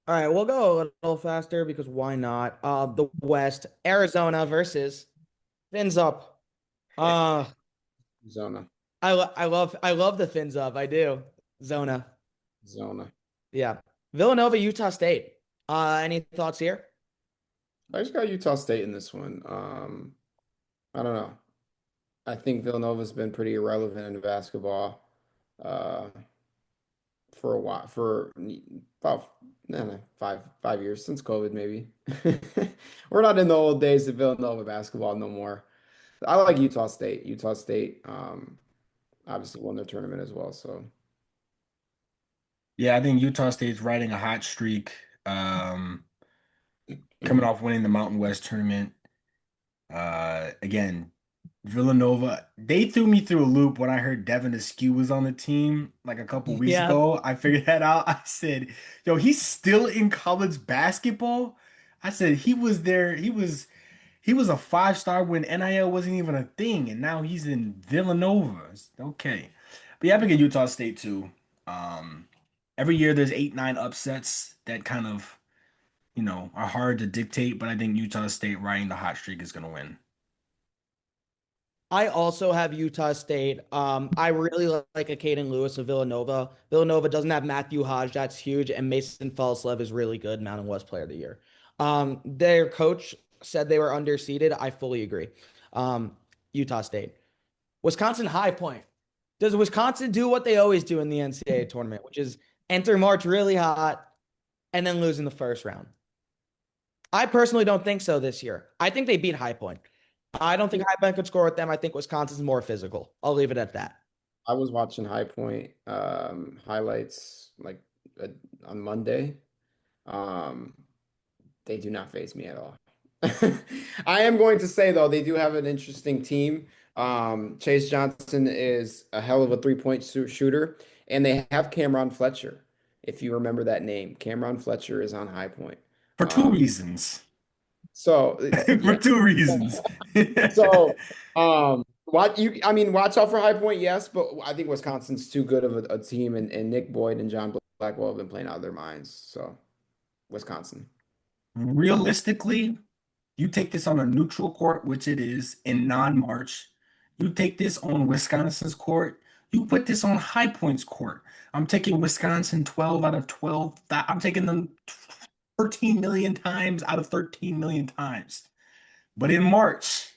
All right, we'll go a little faster because why not? The West, Arizona versus Fins Up. Uh, Zona. I love the Fins Up. I do. Zona. Zona. Yeah. Villanova, Utah State. Any thoughts here? I just got Utah State in this one. I don't know. I think Villanova's been pretty irrelevant in basketball uh, for a while, for about no, 5 years since COVID, maybe. We're not in the old days of Villanova basketball no more. I like Utah State. Utah State obviously won their tournament as well. So Yeah, I think Utah State's riding a hot streak. Um, Coming off winning the Mountain West tournament. Again, Villanova, they threw me through a loop when I heard Devin Askew was on the team like a couple weeks Yeah. ago. I figured that out. I said, yo, he's still in college basketball. I said he was there, he was a 5-star when NIL wasn't even a thing, and now he's in Villanova. Okay. But yeah, I pick at Utah State too. Um, every year there's 8, 9 upsets that kind of, are hard to dictate, but I think Utah State riding the hot streak is gonna win. I also have Utah State. I really like a Caden Lewis of Villanova. Villanova doesn't have Matthew Hodge, that's huge, and Mason Felslev is really good, Mountain West Player of the Year. Their coach said they were underseeded. I fully agree. Utah State. Wisconsin High Point. Does Wisconsin do what they always do in the NCAA tournament, which is enter March really hot and then lose in the first round? I personally don't think so this year. I think they beat High Point. I don't think High Point could score with them. I think Wisconsin's more physical. I'll leave it at that. I was watching High Point highlights like uh, on Monday. Um, they do not faze me at all. I am going to say though, they do have an interesting team. Chase Johnson is a hell of a three-point shooter, and they have Cameron Fletcher. If you remember that name, Cameron Fletcher is on High Point. For two Um, reasons. so For yeah. two reasons. So watch out for High Point, yes, but I think Wisconsin's too good of a team, and Nick Boyd and John Blackwell have been playing out of their minds. So Wisconsin. Realistically, you take this on a neutral court, which it is in non-March. You take this on Wisconsin's court. You put this on High Point's court. I'm taking Wisconsin 12 out of 12. I'm taking them 13 million times out of 13 million times. But in March,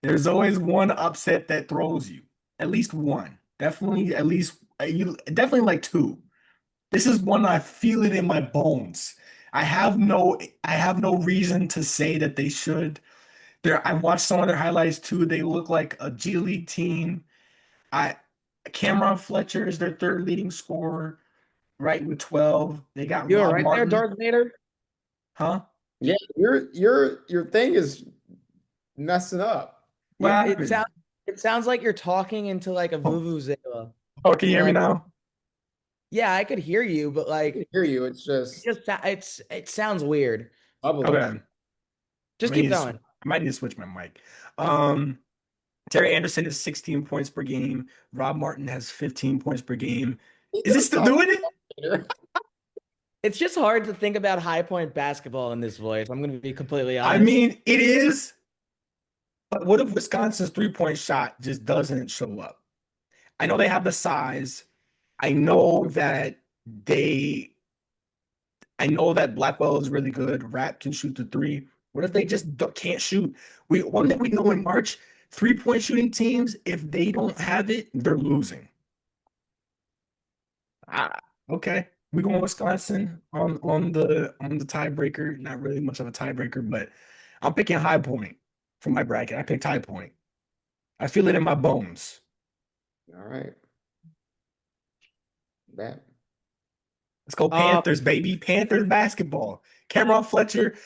there's always one upset that throws you. At least one. Definitely at least definitely like two. This is one I feel it in my bones. I have no reason to say that they should. I watched some of their highlights too. They look like a G League team. I Cameron Fletcher is their third leading scorer, right with 12. They got You all Rob right there, Martin. Darth Vader? Huh? Yeah, your thing is messing up. What Yeah, happened? it sounds like you're talking into like a Oh, vuvuzela. oh, can you hear me Like, now? yeah, I could hear you, but I can like hear you. It's just it sounds weird. bubbling. Okay. Just keep going. I might need to switch my mic. Um, Terry Anderson has 16 points per game. Rob Martin has 15 points per game. He Is it does still talk doing it? later. It's just hard to think about High Point basketball in this voice. I'm going to be completely I honest. mean, it is. But what if Wisconsin's three-point shot just doesn't show up? I know they have the size. I know that they, I know that Blackwell is really good. Rap can shoot the three. What if they just can't shoot? One thing we know in March, three-point shooting teams, if they don't have it, they're losing. Ah, okay. We going Wisconsin on the tiebreaker. Not really much of a tiebreaker, but I'm picking High Point for my bracket. I picked High Point. I feel it in my bones. All right. That Let's go Um, Panthers, baby. Panthers basketball. Cameron Fletcher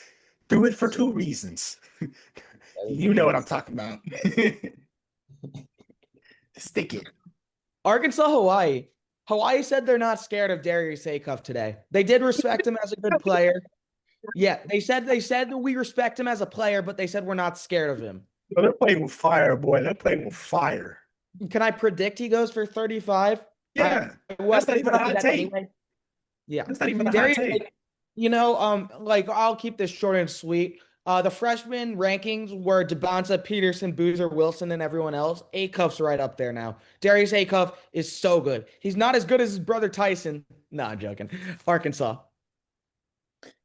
threw it for two reasons. that is the You know what I'm truth. talking about. Stick it. Arkansas, Hawaii. Hawaii said they're not scared of Darius Acuff today. They did respect him as a good player. Yeah, they said that we respect him as a player, but they said we're not scared of him. Oh, they're playing with fire, boy. They're playing with fire. Can I predict he goes for 35? Yeah. What That's not even a hot take. anyway. Yeah. That's not even a hot Darius, take. like I'll keep this short and sweet. The freshman rankings were Devonta, Peterson, Boozer, Wilson, and everyone else. Acuff's right up there now. Darius Acuff is so good. He's not as good as his brother Tyson. No, I'm joking. Arkansas.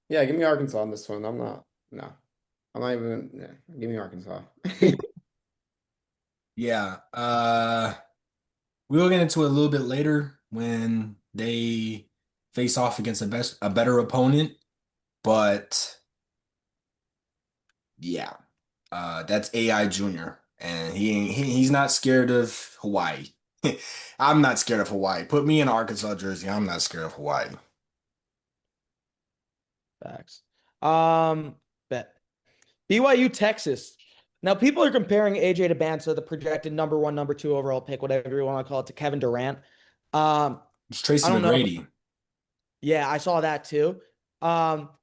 Yeah, give me Arkansas on this one. I'm not. No, I'm not even. Yeah, give me Arkansas. Yeah. We'll get into it a little bit later when they face off against a better opponent. But yeah, that's AI Junior, and he's not scared of Hawaii. I'm not scared of Hawaii. Put me in an Arkansas jersey. I'm not scared of Hawaii. Facts. Bet. BYU, Texas. Now, people are comparing AJ DeBanza, the projected number one, number two overall pick, whatever you want to call it, to Kevin Durant. It's Tracy I don't know. McGrady. Yeah, I saw that too.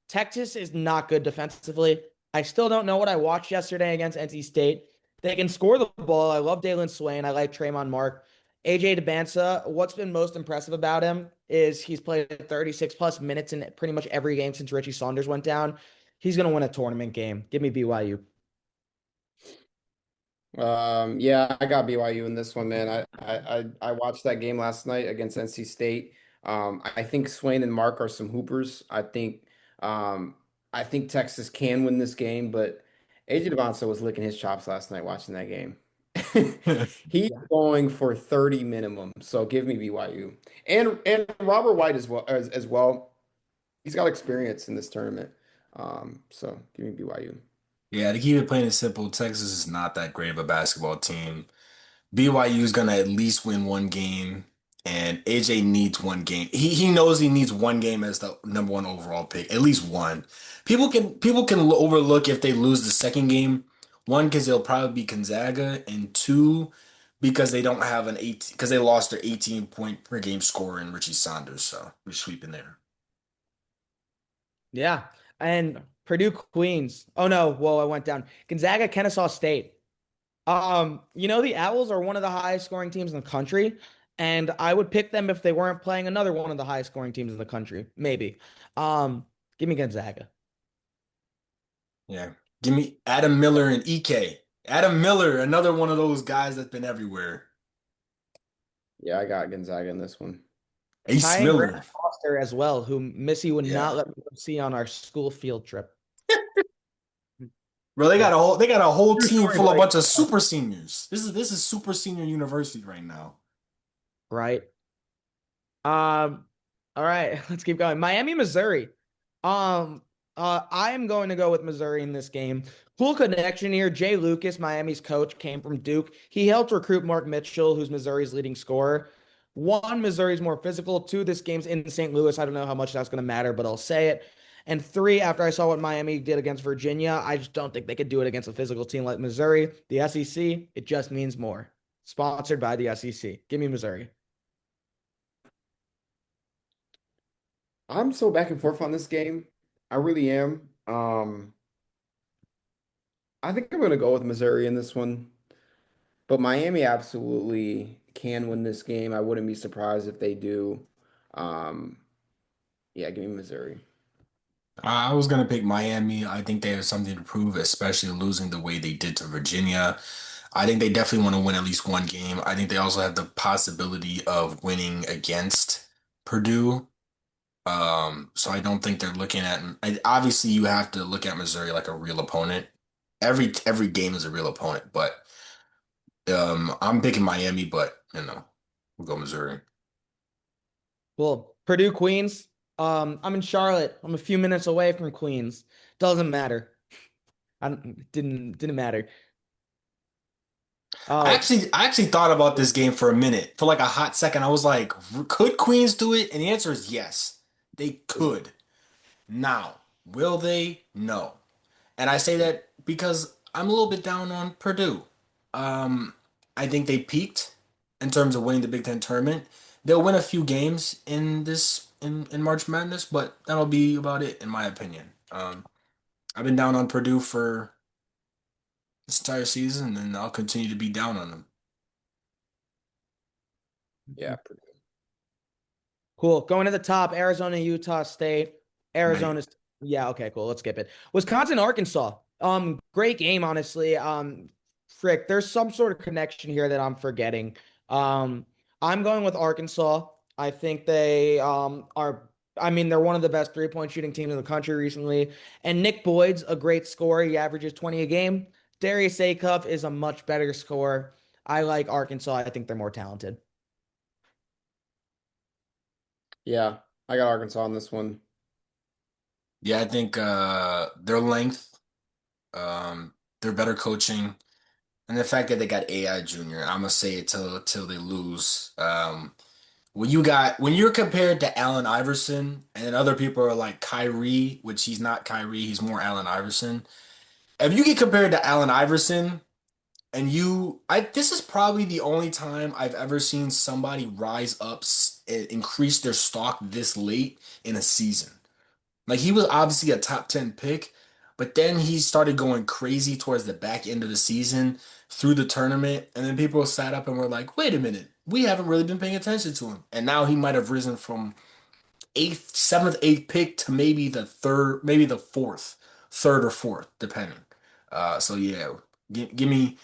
Texas is not good defensively. I still don't know what I watched yesterday against NC State. They can score the ball. I love Dalen Swain. I like Traymon Mark. AJ DeBanza, what's been most impressive about him is he's played 36 plus minutes in pretty much every game since Richie Saunders went down. He's going to win a tournament game. Give me BYU. Yeah, I got BYU in this one, man. I watched that game last night against NC State. I think Swain and Mark are some hoopers. Um, I think Texas can win this game, but AJ Devonso was licking his chops last night watching that game. He's Yeah. going for 30 minimum, so give me BYU. And Robert White as well. He's got experience in this tournament. So give me BYU. Yeah, to keep it plain and simple, Texas is not that great of a basketball team. BYU is gonna at least win one game, and AJ needs one game. He knows he needs one game as the number one overall pick, at least one. People can overlook if they lose the second game. One, because it'll probably be Gonzaga, and two, because they don't have an 18, because they lost their 18 point per game scorer in Richie Saunders. So we're sweeping there. Yeah. And Purdue Queens. Oh no, whoa, I went down. Gonzaga, Kennesaw State. The Owls are one of the highest scoring teams in the country, and I would pick them if they weren't playing another one of the highest scoring teams in the country. Maybe. Give me Gonzaga. Yeah, give me Adam Miller and EK. Adam Miller, another one of those guys that's been everywhere. Yeah, I got Gonzaga in this one. Ace Ty and Grant Miller. Foster as well, who Missy would not Yeah. let me go see on our school field trip. Bro, they Yeah. got a whole True team story, full of buddy. bunch of super seniors. This is super senior university right now. Right. All right, let's keep going. Miami, Missouri. I am going to go with Missouri in this game. Cool connection here. Jay Lucas, Miami's coach, came from Duke. He helped recruit Mark Mitchell, who's Missouri's leading scorer. One, Missouri's more physical. Two, this game's in St. Louis. I don't know how much that's going to matter, but I'll say it. And three, after I saw what Miami did against Virginia, I just don't think they could do it against a physical team like Missouri. The SEC, it just means more. Sponsored by the SEC. Give me Missouri. I'm so back and forth on this game. I really am. I think I'm gonna go with Missouri in this one, but Miami absolutely can win this game. I wouldn't be surprised if they do. Um, yeah, give me Missouri. I was gonna pick Miami. I think they have something to prove, especially losing the way they did to Virginia. I think they definitely want to win at least one game. I think they also have the possibility of winning against Purdue. So I don't think they're looking at. Obviously, you have to look at Missouri like a real opponent. Every game is a real opponent, but I'm picking Miami, but we'll go Missouri. Well, Purdue Queens. I'm in Charlotte. I'm a few minutes away from Queens. Doesn't matter. I don't- didn't matter. Oh, I actually thought about this game for a minute, for like a hot second. I was like, could Queens do it? And the answer is yes, they could. Now, will they? No. And I say that because I'm a little bit down on Purdue. Um, I think they peaked in terms of winning the Big Ten tournament. They'll win a few games in March Madness, but that'll be about it in my opinion. I've been down on Purdue for this entire season, and I'll continue to be down on them. Yeah, cool. Going to the top, Arizona, Utah State. Right. Arizona's yeah, okay, cool. Let's skip it. Wisconsin, Arkansas. Great game, honestly. Frick, there's some sort of connection here that I'm forgetting. Um, I'm going with Arkansas. I think they are I mean, they're one of the best three-point shooting teams in the country recently. And Nick Boyd's a great scorer. He averages 20 a game. Darius Acuff is a much better scorer. I like Arkansas. I think they're more talented. yeah, I got Arkansas on this one. Yeah, I think their length, their better coaching, and the fact that they got AI Junior. I'm gonna say it till they lose. When you're compared to Allen Iverson, and then other people are like Kyrie, which he's not Kyrie, he's more Allen Iverson. If you get compared to Allen Iverson, this is probably the only time I've ever seen somebody rise up and increase their stock this late in a season. Like he was obviously a top 10 pick, but then he started going crazy towards the back end of the season through the tournament. And then people sat up and were like, wait a minute, we haven't really been paying attention to him. And now he might have risen from eighth, seventh, eighth pick to maybe the third, maybe the fourth, third or fourth, depending. So yeah, give me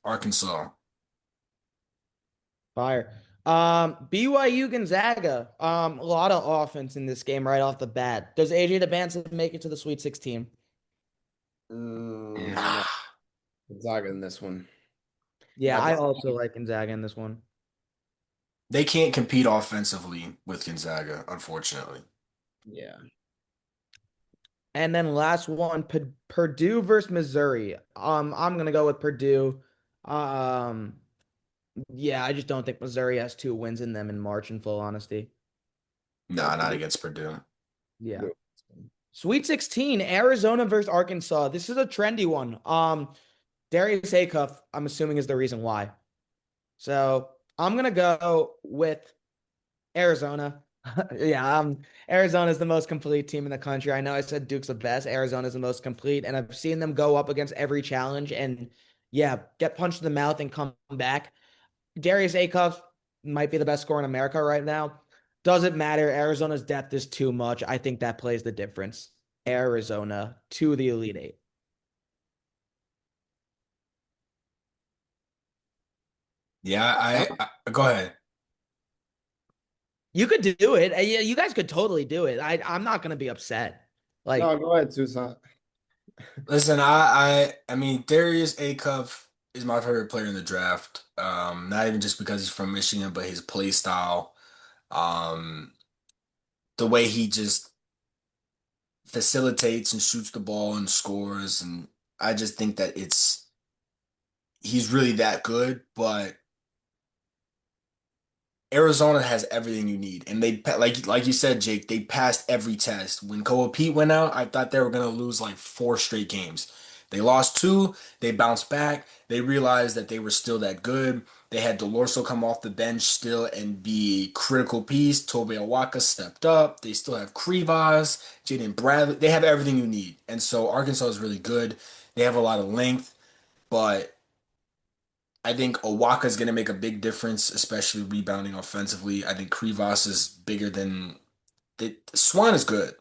Arkansas. Fire. BYU Gonzaga. A lot of offense in this game right off the bat. Does AJ DeBanson make it to the Sweet 16? No, Nah, Gonzaga in this one. Yeah, I I think, also like Gonzaga in this one. they can't compete offensively with Gonzaga, unfortunately. yeah. And then last one, Purdue versus Missouri. I'm gonna go with Purdue. Um, yeah, I just don't think Missouri has two wins in them in March, in full honesty. Nah, not against Purdue. Yeah. Sweet 16, Arizona versus Arkansas. This is a trendy one. Darius Acuff, I'm assuming, is the reason why. So I'm gonna go with Arizona. Yeah, Arizona's the most complete team in the country. I know I said Duke's the best. Arizona's the most complete, and I've seen them go up against every challenge and yeah, get punched in the mouth and come back. Darius Acuff might be the best scorer in America right now. Doesn't matter. Arizona's depth is too much. I think that plays the difference. Arizona to the Elite Eight. Yeah, I'm go ahead. You could do it. Yeah, you guys could totally do it. I'm not gonna be upset. Like No, go ahead, Toussaint. Listen, I mean, Darius Acuff is my favorite player in the draft. Not even just because he's from Michigan, but his play style, um, the way he just facilitates and shoots the ball and scores, and I just think that he's really that good. But Arizona has everything you need, and like you said, Jake. They passed every test. When Koa Pete went out, I thought they were gonna lose like four straight games. They lost two. They bounced back. They realized that they were still that good. They had Delorso come off the bench still and be a critical piece. Tobe Awaka stepped up. They still have Krivas, Jaden Bradley. They have everything you need, and so Arkansas is really good. They have a lot of length, but I think Owaka is going to make a big difference, especially rebounding offensively. I think Krivas is bigger than Swan is good.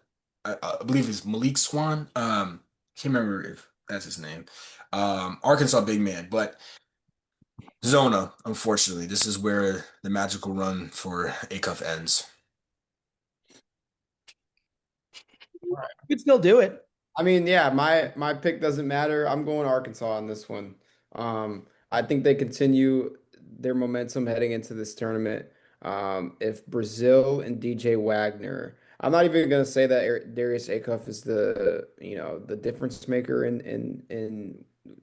I believe it's Malik Swan. Can't remember if that's his name. Arkansas big man, but Zona. Unfortunately, this is where the magical run for Acuff ends. you could still do it. I mean, yeah, my pick doesn't matter. I'm going Arkansas on this one. I think they continue their momentum heading into this tournament. If Brazil and DJ Wagner, I'm not even gonna say that Darius Acuff is the difference maker in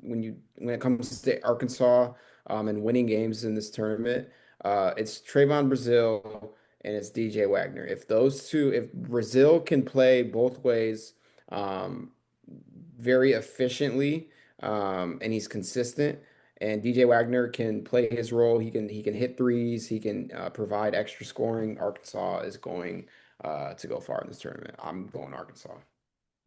when it comes to Arkansas and winning games in this tournament. It's Trayvon Brazil and it's DJ Wagner. If Brazil can play both ways very efficiently, and he's consistent. And DJ Wagner can play his role. He can hit threes. He can provide extra scoring. Arkansas is going to go far in this tournament. I'm going Arkansas.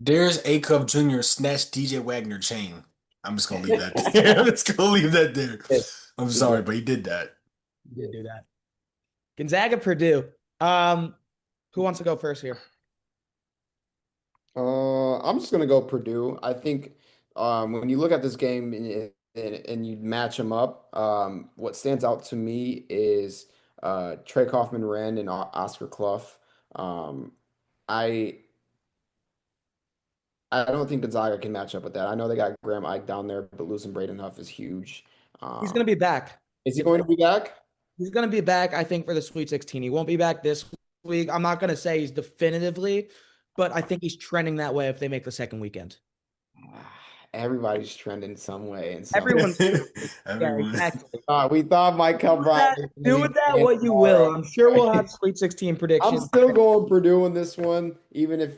There's Acuff Jr. snatched DJ Wagner chain. I'm just gonna leave that there. I'm just gonna leave that there. I'm He sorry, did. but he did that. You did do that. Gonzaga, Purdue. Who wants to go first here? I'm just gonna go Purdue. I think when you look at this game and you match them up, what stands out to me is Trey Kaufman-Renn and Oscar Clough. Um, I I don't think Gonzaga can match up with that. I know they got Graham Ike down there, but losing Braden Huff is huge. He's gonna be back. Is he going to be back? He's gonna be back, I think, for the Sweet 16. He won't be back this week. I'm not gonna say he's definitively, but I think he's trending that way if they make the second weekend. Everybody's trending some way and some. Everyone's yeah, Everyone. exactly. We thought Michael Bryant was Do going with to that be what you will. I'm sure we'll have Sweet 16 I'm predictions. still going Purdue in this one, even if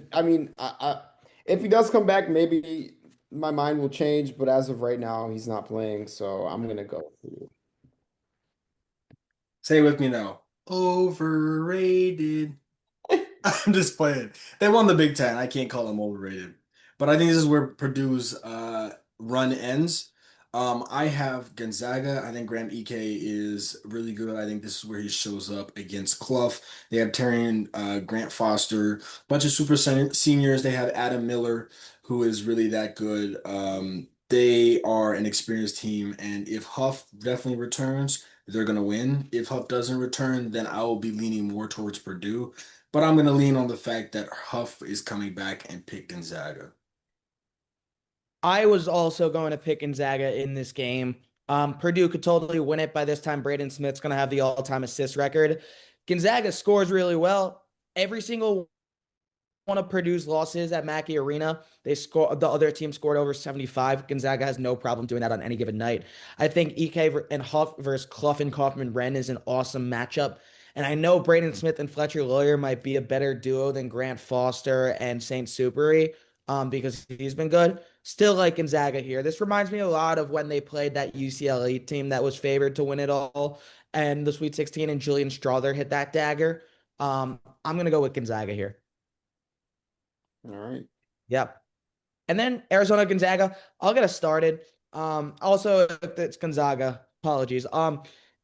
if he does come back, maybe my mind will change. But as of right now, he's not playing, so I'm gonna go with Purdue. Say it with me now. Overrated. I'm just playing. They won the Big Ten. I can't call them overrated. But I think this is where Purdue's run ends. I have Gonzaga. I think Graham Ike is really good. I think this is where he shows up against Clough. They have Terrion Grant Foster, bunch of seniors. They have Adam Miller, who is really that good. They are an experienced team, and if Huff definitely returns, they're gonna win. If Huff doesn't return, then I will be leaning more towards Purdue. But I'm going to lean on the fact that Huff is coming back and pick Gonzaga. I was also going to pick Gonzaga in this game. Purdue could totally win it. By this time, Braden Smith's going to have the all-time assist record. Gonzaga scores really well. Every single want to produce losses at Mackey Arena. The other team scored over 75. Gonzaga has no problem doing that on any given night. I think EK and Huff versus Clough and Kaufman-Wren is an awesome matchup. And I know Braden Smith and Fletcher Lawyer might be a better duo than Grant Foster and Saint Superi, because he's been good. Still like Gonzaga here. This reminds me a lot of when they played that UCLA team that was favored to win it all and the Sweet 16 and Julian Strother hit that dagger. I'm gonna go with Gonzaga here. All right. Yep. And then Arizona Gonzaga. I'll get us started. Also it's Gonzaga. Apologies.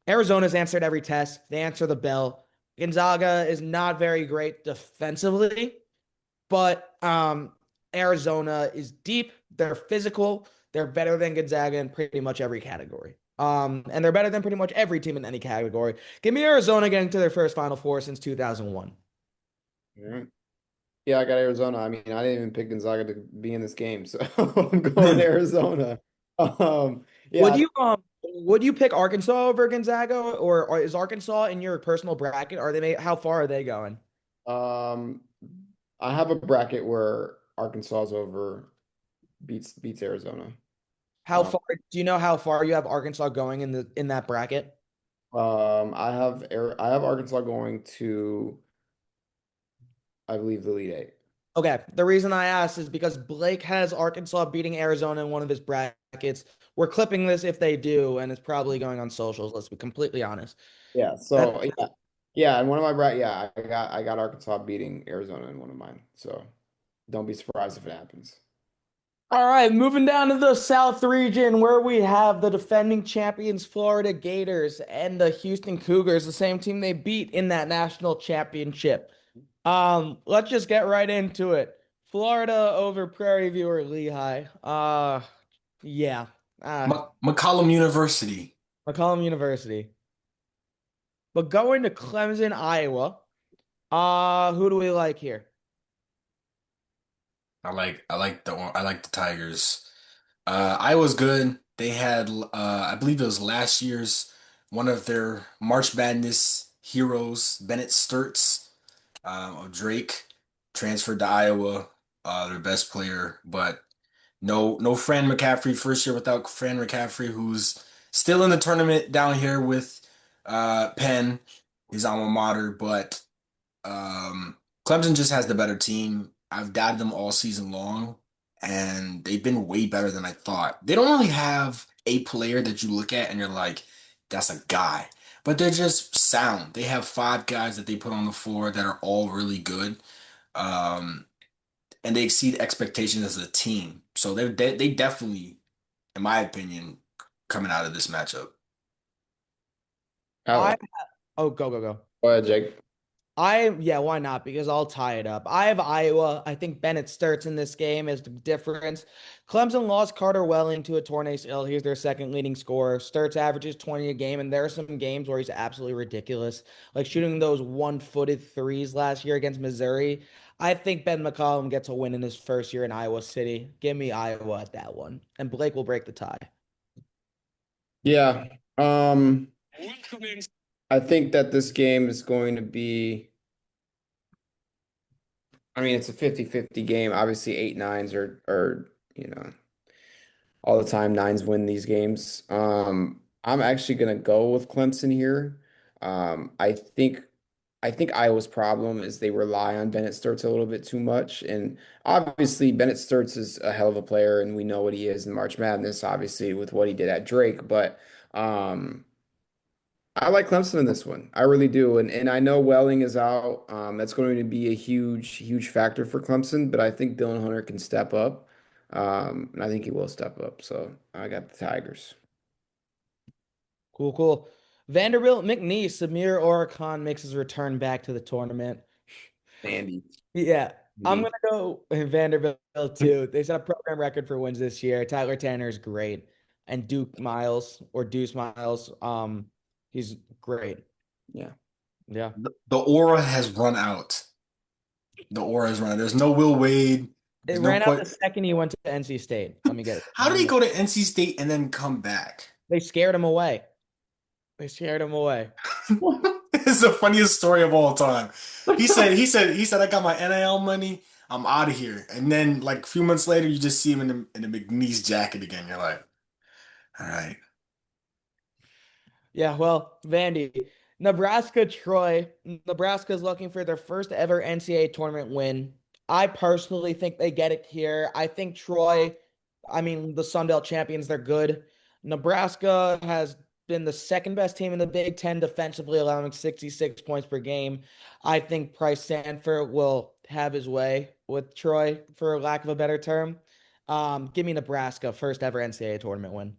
Arizona's answered every test. They answer the bell. Gonzaga is not very great defensively, but Arizona is deep. They're physical. They're better than Gonzaga in pretty much every category. And they're better than pretty much every team in any category. Give me Arizona getting to their first Final Four since 2001. All right. Yeah, I got Arizona. I mean, I didn't even pick Gonzaga to be in this game, so I'm going Arizona. Would Yeah. you pick Arkansas over Gonzaga, or is Arkansas in your personal bracket? How far are they going? Um, I have a bracket where Arkansas's beats Arizona. How far do you know how far you have Arkansas going in that bracket? I have Arkansas going to, I believe, the Elite Eight. Okay, the reason I asked is because Blake has Arkansas beating Arizona in one of his brackets. We're clipping this if they do, and it's probably going on socials. Let's be completely honest. Yeah. That, So yeah. And one of my bracket, yeah, I got Arkansas beating Arizona in one of mine. So don't be surprised if it happens. all right, moving down to the South region where we have the defending champions Florida Gators and the Houston Cougars, the same team they beat in that national championship. Let's just get right into it. Florida over Prairie View or Lehigh. Yeah. McCollum University. McCollum University. But going to Clemson, Iowa. Who do we like here? I like the Tigers. Iowa's good. They had I believe it was last year's one of their March Madness heroes, Bennett Sturts, of Drake, transferred to Iowa, their best player, but no Fran McCaffrey, first year without Fran McCaffrey, who's still in the tournament down here with Penn, his alma mater, but Clemson just has the better team. I've doubted them all season long, and they've been way better than I thought. They don't really have a player that you look at and you're like, that's a guy. But they're just sound. They have five guys that they put on the floor that are all really good. Um, and they exceed expectations as a team. So they definitely, in my opinion, coming out of this matchup. I Alex, oh go. go ahead, Jake. Yeah, why not? Because I'll tie it up. I have Iowa. I think Bennett starts in this game as the difference. Clemson lost Carter Welling to a torn ACL. He's their second leading scorer. Sturts averages 20 a game, and there are some games where he's absolutely ridiculous, like shooting those one-footed threes last year against Missouri. I think Ben McCollum gets a win in his first year in Iowa City. Give me Iowa at that one, and Blake will break the tie. Yeah. I think that this game is going to be, I mean, it's a 50-50 game. Obviously, 8-9s are, all the time nines win these games. I'm actually gonna go with Clemson here. I think Iowa's problem is they rely on Bennett Sturts a little bit too much. And obviously Bennett Sturts is a hell of a player and we know what he is in March Madness, obviously, with what he did at Drake. But I like Clemson in this one. I really do. And I know Welling is out. That's going to be a huge factor for Clemson, but I think Dylan Hunter can step up. And I think he will step up. So I got the Tigers. Cool. Vanderbilt McNeese, Samir Oricon makes his return back to the tournament. Andy. Yeah, I'm Andy. gonna go Vanderbilt too. They set a program record for wins this year. Tyler Tanner is great, and Deuce Miles, he's great. Yeah. Yeah, The aura has run out. The aura has run out. There's no Will Wade. it There's no ran out point. the second he went to NC State. Let me get it. How did he go to NC State and then come back? They scared him away. They scared him away. is the funniest story of all time. He said, I got my NIL money. I'm out of here. And then like a few months later, you just see him in the McNeese jacket again. You're like, all right. Yeah, well, Vandy, Nebraska, Troy. Nebraska is looking for their first ever NCAA tournament win. I personally think they get it here. I think Troy, I mean, the Sun Belt champions, they're good. Nebraska has been the second best team in the Big Ten defensively, allowing 66 points per game. I think Price Sanford will have his way with Troy, for lack of a better term. Give me Nebraska, first ever NCAA tournament win.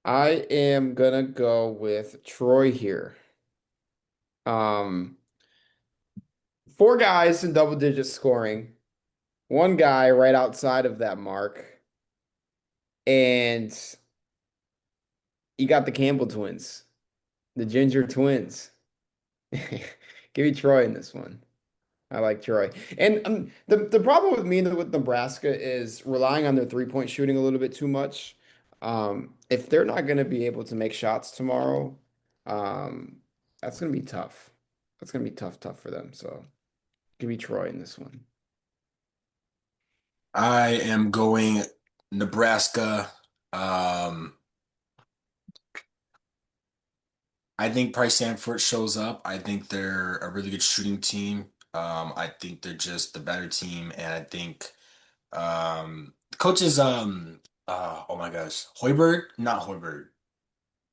I am gonna go with Troy here. Um, four guys in double digit scoring, one guy right outside of that mark, and you got the Campbell twins, the Ginger twins. Give me Troy in this one. I like Troy. And the problem with me with Nebraska is relying on their three-point shooting a little bit too much. If they're not going to be able to make shots tomorrow, um, that's going to be tough. That's going to be tough for them. So give me Troy in this one. I am going Nebraska. Um, I think Price Sanford shows up. I think they're a really good shooting team. I think they're just the better team, and I think the coach is oh my gosh, Hoiberg, not Hoiberg.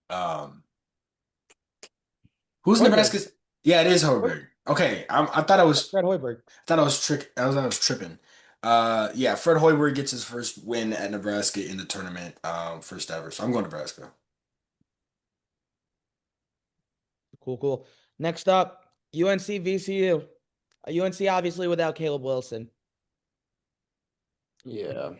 Um, who's Hoiberg. Nebraska's? Yeah, it is Hoiberg. Okay, I thought I was Fred Hoiberg. I thought I was trick. I was tripping. Yeah, Fred Hoiberg gets his first win at Nebraska in the tournament, first ever. So I'm going Nebraska. Cool, cool. Next up, UNC VCU. UNC obviously without Caleb Wilson. Yeah.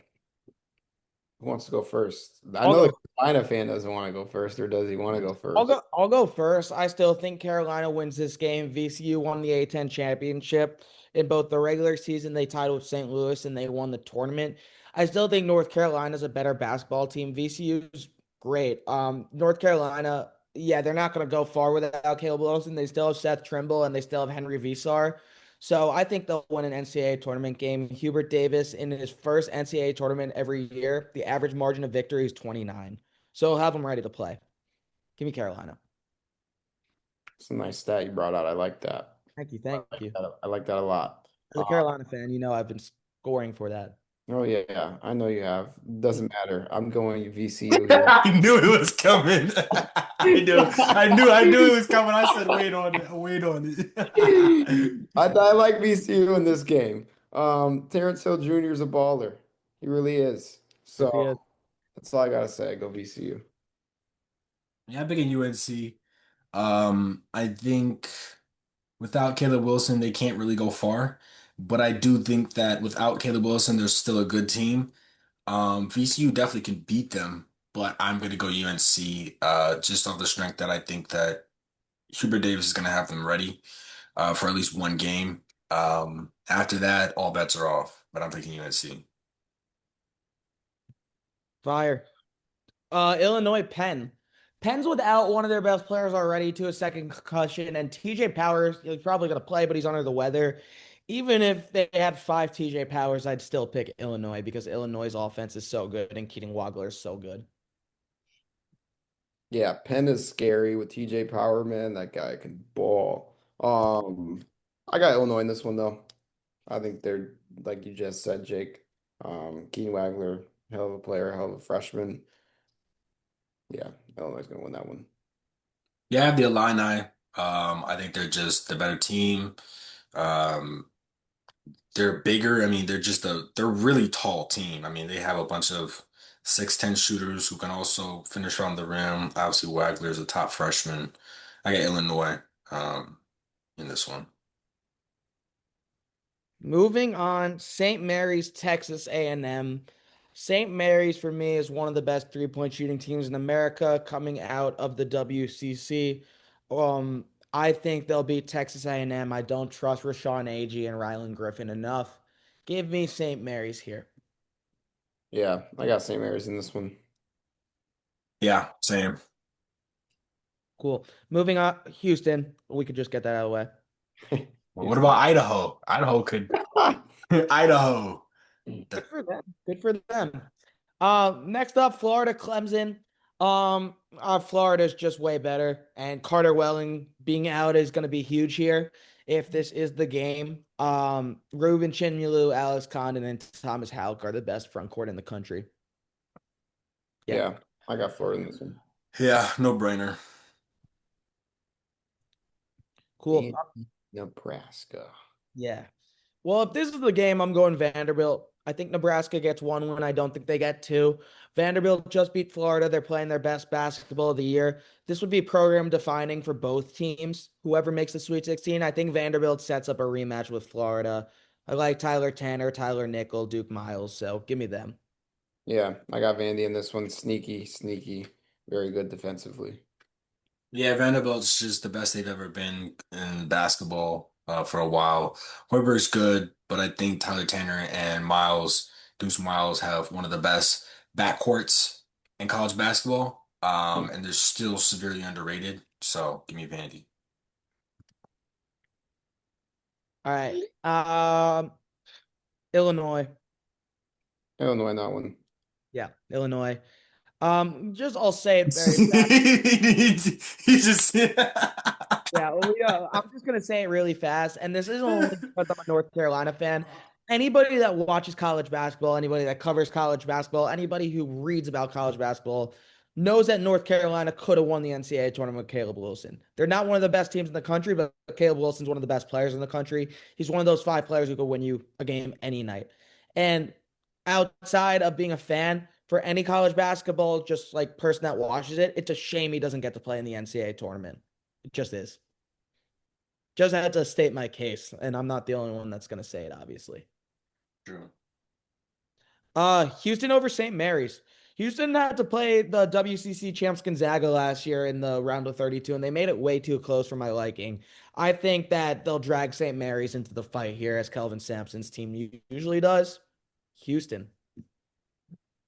Who wants to go first? I I'll know the go. Carolina fan doesn't want to go first, or does he want to go I'll first? go. I'll go first. I still think Carolina wins this game. VCU won the A10 championship in both the regular season. They tied with St. Louis and they won the tournament. I still think North Carolina's a better basketball team. VCU's great. North Carolina, yeah, they're not going to go far without Caleb Wilson. They still have Seth Trimble and they still have Henry Visar. So I think they'll win an NCAA tournament game. Hubert Davis in his first NCAA tournament every year, the average margin of victory is 29. So he'll have them ready to play. Give me Carolina. It's a nice stat you brought out. I like that. Thank you. Thank you. I like that a lot. As a Carolina fan, I've been scoring for that. Oh yeah, I know you have. Doesn't matter. I'm going VCU here. I knew it was coming. I knew it was coming. I said, wait on it, wait on it. I like VCU in this game. Terrence Hill Jr. is a baller. He really is. Yes, he So is. that's all I gotta say. Go VCU. Yeah, I'm picking UNC. I think without Caleb Wilson, they can't really go far. But I do think that without Caleb Wilson, there's still a good team. VCU definitely can beat them, but I'm going to go UNC just on the strength that I think that Hubert Davis is going to have them ready for at least one game. After that, all bets are off, but I'm picking UNC. Fire. Illinois Penn. Penn's without one of their best players already to a second concussion, and TJ Powers, he's probably going to play, but he's under the weather. Even if they had five TJ Powers, I'd still pick Illinois because Illinois' offense is so good and Keaton Wagler is so good. Yeah, Penn is scary with TJ Power, man. That guy can ball. I got Illinois in this one though. I think they're like you just said, Jake. Keaton Wagler, hell of a player, hell of a freshman. Yeah, Illinois is gonna win that one. Yeah, I have the Illini. I think they're just the better team. Um, they're bigger. I mean, they're a really tall team. I mean, they have a bunch of 6'10" shooters who can also finish around the rim. Obviously, Wagler is a top freshman. I got Illinois in this one. Moving on, St. Mary's, Texas A&M. St. Mary's for me is one of the best three-point shooting teams in America coming out of the WCC. I think they'll beat Texas A&M. I don't trust Rashawn Agee and Rylan Griffin enough. Give me St. Mary's here. Yeah, I got St. Mary's in this one. Yeah, same. Cool. Moving on, Houston. We could just get that out of the way. Well, what about Idaho? Idaho could Idaho. Good for them. Good for them. Next up, Florida, Clemson. Florida's just way better, and Carter Welling being out is going to be huge here. If this is the game, Ruben Chinmulu, Alex Condon, and Thomas Halk are the best front court in the country. Yeah. Yeah, I got Florida in this one. Yeah, no brainer. Cool. Nebraska. Yeah. Well, if this is the game, I'm going Vanderbilt. I think Nebraska gets 1 win. I don't think they get 2. Vanderbilt just beat Florida. They're playing their best basketball of the year. This would be program defining for both teams. Whoever makes the Sweet 16, I think Vanderbilt sets up a rematch with Florida. I like Tyler Tanner, Tyler Nickel, Duke Miles, so give me them. Yeah, I got Vandy in this one. Sneaky, sneaky. Very good defensively. Yeah, Vanderbilt's just the best they've ever been in basketball for a while. Hoiberg's good, but I think Tyler Tanner and Deuce Miles, have one of the best backcourts in college basketball. And they're still severely underrated. So give me Vandy. All right. Illinois. Illinois, not one. Yeah, Illinois. Just I'll say it very fast. He just Yeah, well, I'm just gonna say it really fast, and this is only because I'm a North Carolina fan. Anybody that watches college basketball, anybody that covers college basketball, anybody who reads about college basketball knows that North Carolina could have won the NCAA tournament with Caleb Wilson. They're not one of the best teams in the country, but Caleb Wilson's one of the best players in the country. He's one of those 5 players who could win you a game any night. And outside of being a fan for any college basketball, just like person that watches it, it's a shame he doesn't get to play in the NCAA tournament. It just is. Just had to state my case, and I'm not the only one that's going to say it, obviously. True. Houston over St. Mary's. Houston had to play the WCC champs Gonzaga last year in the round of 32, and they made it way too close for my liking. I think that they'll drag St. Mary's into the fight here, as Kelvin Sampson's team usually does. Houston.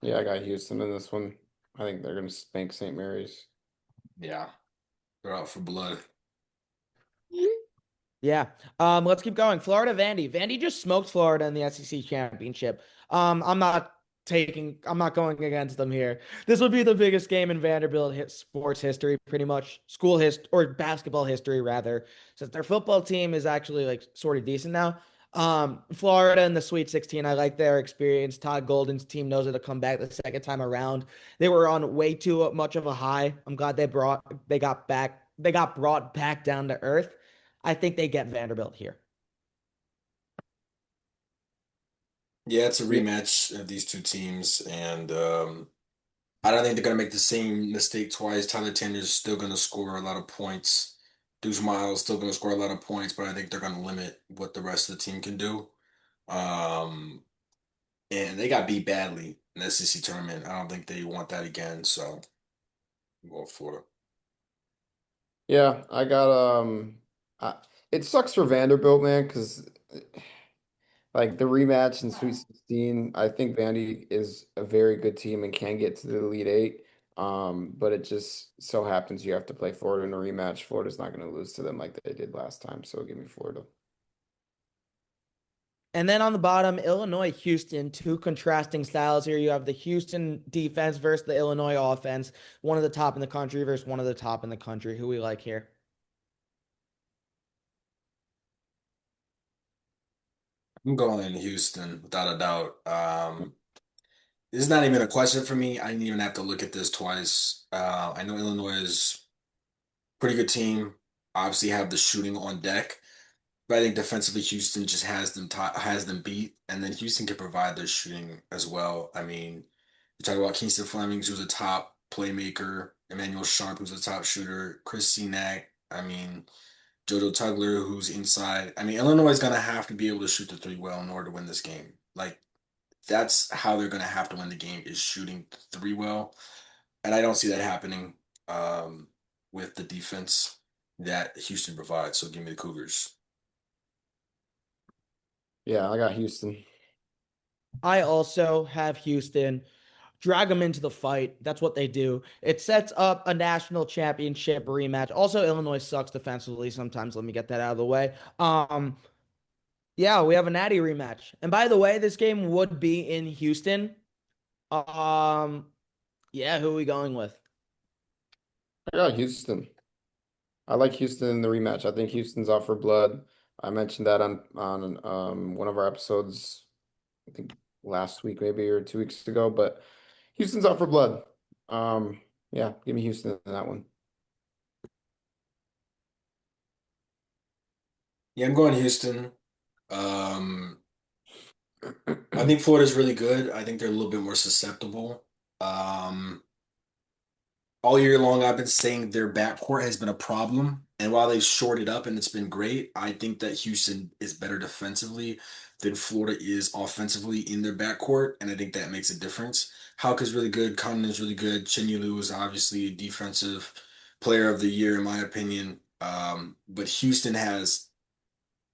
Yeah, I got Houston in this one. I think they're going to spank St. Mary's. Yeah. They're out for blood. Yeah. Let's keep going. Florida, Vandy. Vandy just smoked Florida in the SEC championship. I'm not going against them here. This would be the biggest game in Vanderbilt sports history, pretty much school history or basketball history rather, since their football team is actually like sort of decent now. Florida in the Sweet 16, I like their experience. Todd Golden's team knows how to come back the second time around. They were on way too much of a high. I'm glad they got brought back down to earth. I think they get Vanderbilt here. Yeah, it's a rematch of these two teams, and I don't think they're gonna make the same mistake twice. Tyler Tanner's still gonna score a lot of points. Deuce Miles still gonna score a lot of points, but I think they're gonna limit what the rest of the team can do. Um, and they got beat badly in the SEC tournament. I don't think they want that again, so I'm going Florida. Yeah, I got I, it sucks for Vanderbilt, man, because like the rematch in Sweet 16, I think Vandy is a very good team and can get to the Elite Eight. But it just so happens you have to play Florida in a rematch. Florida's not going to lose to them like they did last time, so give me Florida. And then on the bottom, Illinois, Houston, two contrasting styles here. You have the Houston defense versus the Illinois offense, one of the top in the country versus one of the top in the country. Who we like here? I'm going in Houston without a doubt. This is not even a question for me. I didn't even have to look at this twice. I know Illinois is a pretty good team. Obviously, have the shooting on deck. But I think defensively, Houston just has them beat, and then Houston can provide their shooting as well. I mean, you talk about Kingston Flemings, who's a top playmaker, Emmanuel Sharp, who's a top shooter, Chris Cenac. I mean, Jojo Tugler, who's inside. I mean, Illinois is gonna have to be able to shoot the three well in order to win this game. Like that's how they're gonna have to win the game is shooting the three well, and I don't see that happening with the defense that Houston provides. So give me the Cougars. Yeah, I got Houston. I also have Houston. drag them into the fight. That's what they do. It sets up a national championship rematch. Also, Illinois sucks defensively sometimes. Let me get that out of the way. Yeah, we have a natty rematch. And by the way, this game would be in Houston. Um, yeah, who are we going with? I got Houston. I like Houston in the rematch. I think Houston's out for blood. I mentioned that on one of our episodes, I think last week maybe or 2 weeks ago, but Houston's out for blood. Yeah, give me Houston in that one. Yeah, I'm going Houston. Um, I think Florida's really good. I think they're a little bit more susceptible. Um, all year long, I've been saying their backcourt has been a problem. And while they've shored it up and it's been great, I think that Houston is better defensively than Florida is offensively in their backcourt. And I think that makes a difference. Hauck is really good. Connaughton is really good. Chinyelu is obviously a defensive player of the year, in my opinion. But Houston has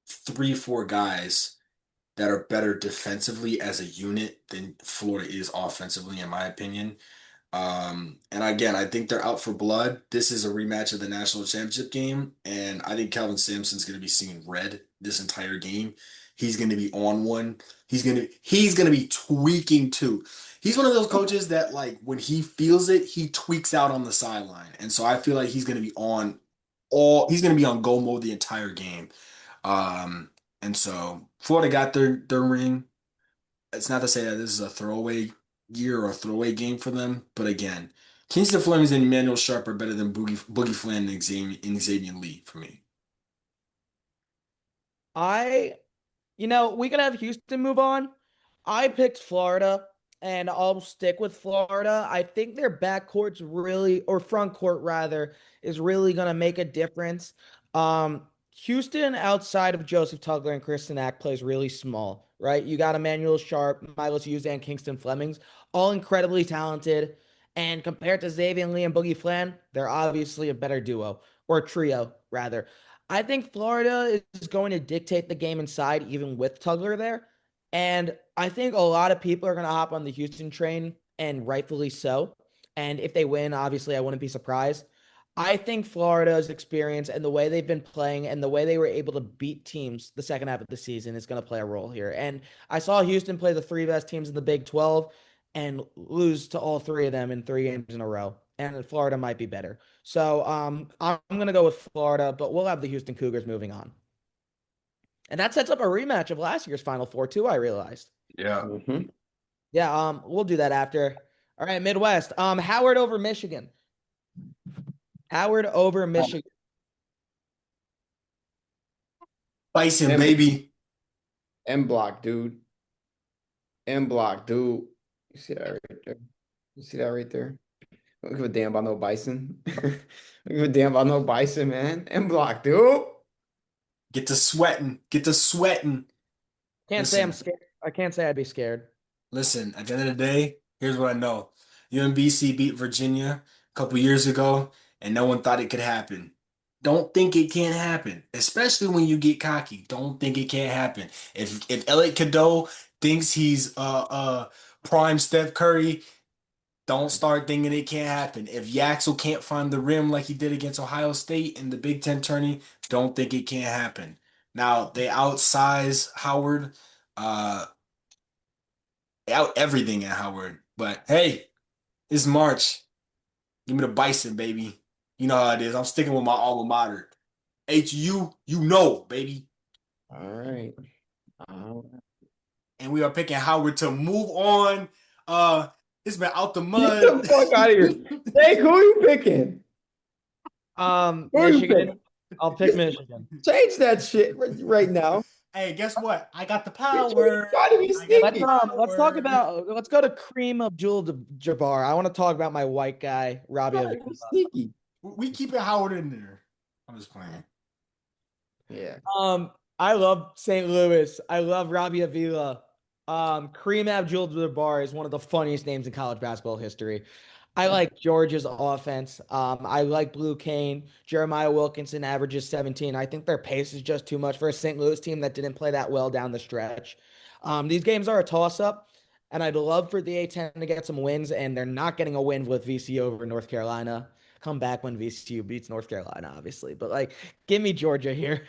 three, four guys that are better defensively as a unit than Florida is offensively, in my opinion. And again, I think they're out for blood. This is a rematch of the national championship game, and I think Calvin Sampson's going to be seeing red this entire game. He's going to be on one. He's going to be tweaking too. He's one of those coaches that like when he feels it, he tweaks out on the sideline. And so I feel like he's going to be on go mode the entire game. Um, and so Florida got their ring. It's not to say that this is a throwaway year or a throwaway game for them, but again, Kingston Flemings and Emmanuel Sharp are better than Boogie Fland and Xavier Lee for me. I we could have Houston move on. I picked Florida, and I'll stick with Florida. I think their backcourt's really, or front court rather, is really gonna make a difference. Houston, outside of Joseph Tugler and Kristen Ack, plays really small, right? You got Emmanuel Sharp, Milos Hughes, and Kingston Flemings, all incredibly talented. And compared to Xavier Lee and Boogie Flan, they're obviously a better duo, or trio, rather. I think Florida is going to dictate the game inside, even with Tugler there. And I think a lot of people are going to hop on the Houston train, and rightfully so. And if they win, obviously, I wouldn't be surprised. I think Florida's experience and the way they've been playing and the way they were able to beat teams the second half of the season is going to play a role here. And I saw Houston play the three best teams in the Big 12 and lose to all three of them in 3 games in a row. And Florida might be better. So I'm gonna go with Florida, but we'll have the Houston Cougars moving on. And that sets up a rematch of last year's Final Four too, I realized. Yeah. Mhm. Yeah, we'll do that after. All right, Midwest. Howard over Michigan. Howard over Michigan. Bison, M, baby. M block, dude. M block, dude. You see that right there? You see that right there? Don't give a damn about no Bison. Don't give a damn about no Bison, man. M block, dude. Get to sweating. Get to sweating. Can't say I'm Listen, scared. I can't say I'd be scared. listen, at the end of the day, here's what I know. UMBC beat Virginia a couple years ago, and no one thought it could happen. Don't think it can't happen, especially when you get cocky. Don't think it can't happen. If Elliot Cadeau thinks he's prime Steph Curry, don't start thinking it can't happen. If Yaxel can't find the rim like he did against Ohio State in the Big Ten tourney, don't think it can't happen. Now they outsize Howard, uh, out everything at Howard. But hey, it's March. Give me the Bison, baby. You know how it is. I'm sticking with my alma mater. HU, you know, baby. All right. All right. And we are picking Howard to move on. It's been out the Get mud. the fuck out of here. Jake, who are you picking? Who are you Michigan. picking? I'll pick Michigan. Change that shit right now. Hey, guess what? I got the You're power. trying to be I got sneaky. the power. Let's go to Kareem Abdul-Jabbar. I want to talk about my white guy, Robbie Trying to Avila. be sneaky. We keep it Howard in there. I'm just playing. Yeah. I love St. Louis. I love Robbie Avila. Kareem Abdul-Jabbar is one of the funniest names in college basketball history. I like Georgia's offense. I like Blue Kane. Jeremiah Wilkinson averages 17. I think their pace is just too much for a St. Louis team that didn't play that well down the stretch. These games are a toss-up. And I'd love for the A10 to get some wins, and they're not getting a win with VCU over North Carolina. Come back when VCU beats North Carolina, obviously. But like, give me Georgia here.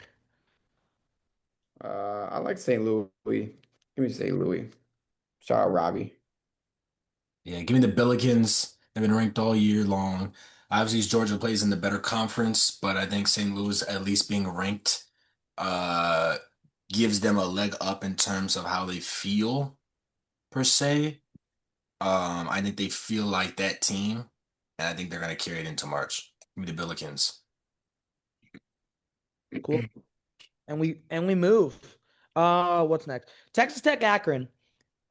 I like St. Louis. Give me St. Louis. Shout out Robbie. Yeah, give me the Billikens. They've been ranked all year long. Obviously, Georgia plays in the better conference, but I think St. Louis, at least being ranked, uh, gives them a leg up in terms of how they feel, per se. I think they feel like that team, and I think they're going to carry it into March. Give me the Billikens. Cool. And we move. What's next? Texas Tech Akron.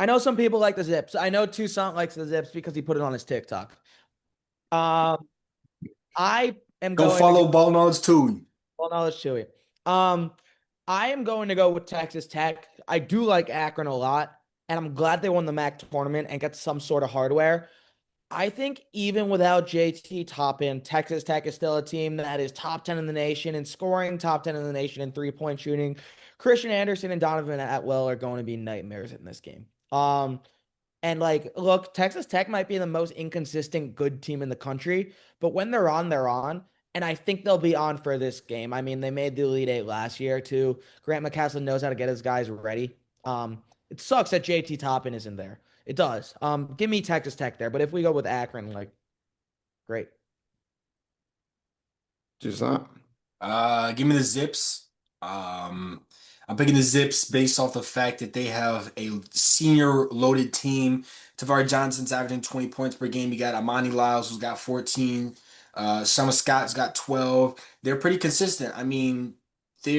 I know some people like the Zips. I know Toussaint likes the Zips because he put it on his TikTok. Um, I am Go going to go. follow Ball Knowledge too. Well, no, let's show you. Um, I am going to go with Texas Tech. I do like Akron a lot, and I'm glad they won the MAC tournament and got some sort of hardware. I think even without JT Toppin, Texas Tech is still a team that is top 10 in the nation in scoring, top 10 in the nation in three-point shooting. Christian Anderson and Donovan Atwell are going to be nightmares in this game. And like, look, Texas Tech might be the most inconsistent good team in the country, but when they're on, they're on. And I think they'll be on for this game. I mean, they made the Elite Eight last year too. Grant McCaslin knows how to get his guys ready. It sucks that JT Toppin isn't there. It does. Give me Texas Tech there. But if we go with Akron, like, great. Toussaint. Give me the Zips. Um, I'm picking the Zips based off the fact that they have a senior loaded team. Tavari Johnson's averaging 20 points per game. You got Amani Lyles who's got 14. Shama Scott's got 12. They're pretty consistent. I mean, they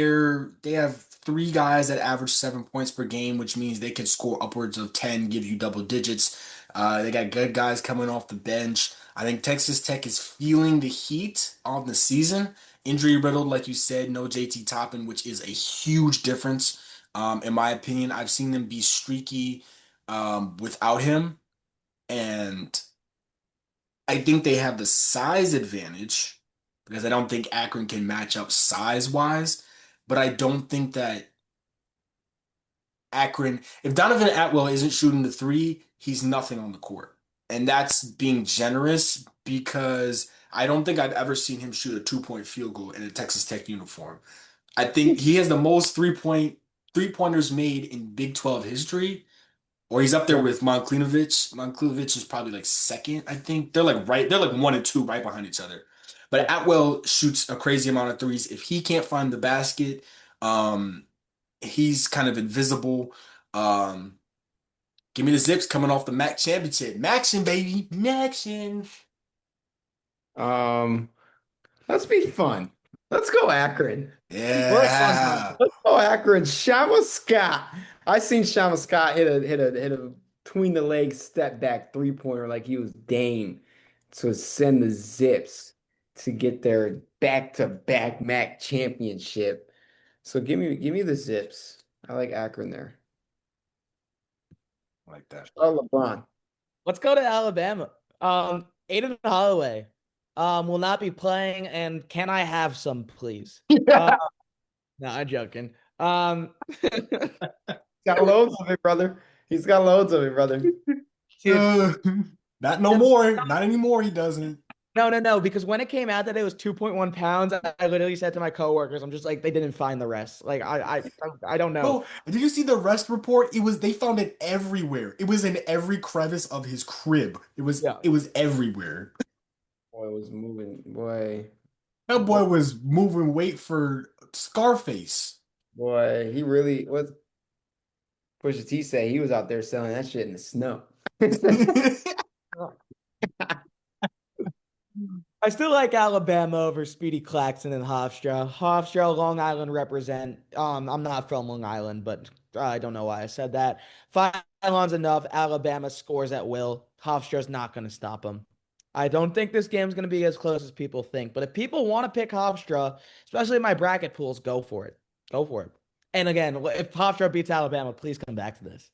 have three guys that average 7 points per game, which means they can score upwards of 10, give you double digits. They got good guys coming off the bench. I think Texas Tech is feeling the heat on the season. Injury riddled, like you said, no JT Toppin, which is a huge difference. In my opinion, I've seen them be streaky without him, and I think they have the size advantage because I don't think Akron can match up size wise, but I don't think that Akron, if Donovan Atwell isn't shooting the three, he's nothing on the court. And that's being generous because I don't think I've ever seen him shoot a 2-point field goal in a Texas Tech uniform. I think he has the most three pointers made in Big 12 history, or he's up there with Monklinovich. Monklinovich is probably like second, I think. They're like one and two right behind each other. But Atwell shoots a crazy amount of threes. If he can't find the basket, um, he's kind of invisible. Um, Give me the Zips coming off the MAC championship. Maction, baby. Maction. Um, let's be fun. Let's go Akron. We're a fun time. Yeah. Let's go Akron. Shama Scott. I seen Shama Scott hit a between the legs step back 3-pointer like he was Dame to send the Zips to get their back-to-back MAC championship. So give me the Zips. I like Akron there. I like that. Oh, LeBron. Let's go to Alabama. Aiden Holloway will not be playing, and can I have some, please? No, I'm joking. Got loads of it, brother. He's got loads of it, brother. Not no more. Not anymore. He doesn't. No, because when it came out that it was 2.1 pounds, I literally said to my coworkers, I'm just like, they didn't find the rest. Like, I don't know. Bro, did you see the rest report? They found it everywhere. It was in every crevice of his crib. It was everywhere. Boy was moving. Boy, That boy was moving weight for Scarface. he really was. Pusha T said he was out there selling that shit in the snow. I still like Alabama over Speedy Claxton and Hofstra. Hofstra, Long Island represent. I'm not from Long Island, but I don't know why I said that. Phylon's enough. Alabama scores at will. Hofstra's not going to stop them. I don't think this game's going to be as close as people think. But if people want to pick Hofstra, especially in my bracket pools, go for it. Go for it. And again, if Hofstra beats Alabama, please come back to this.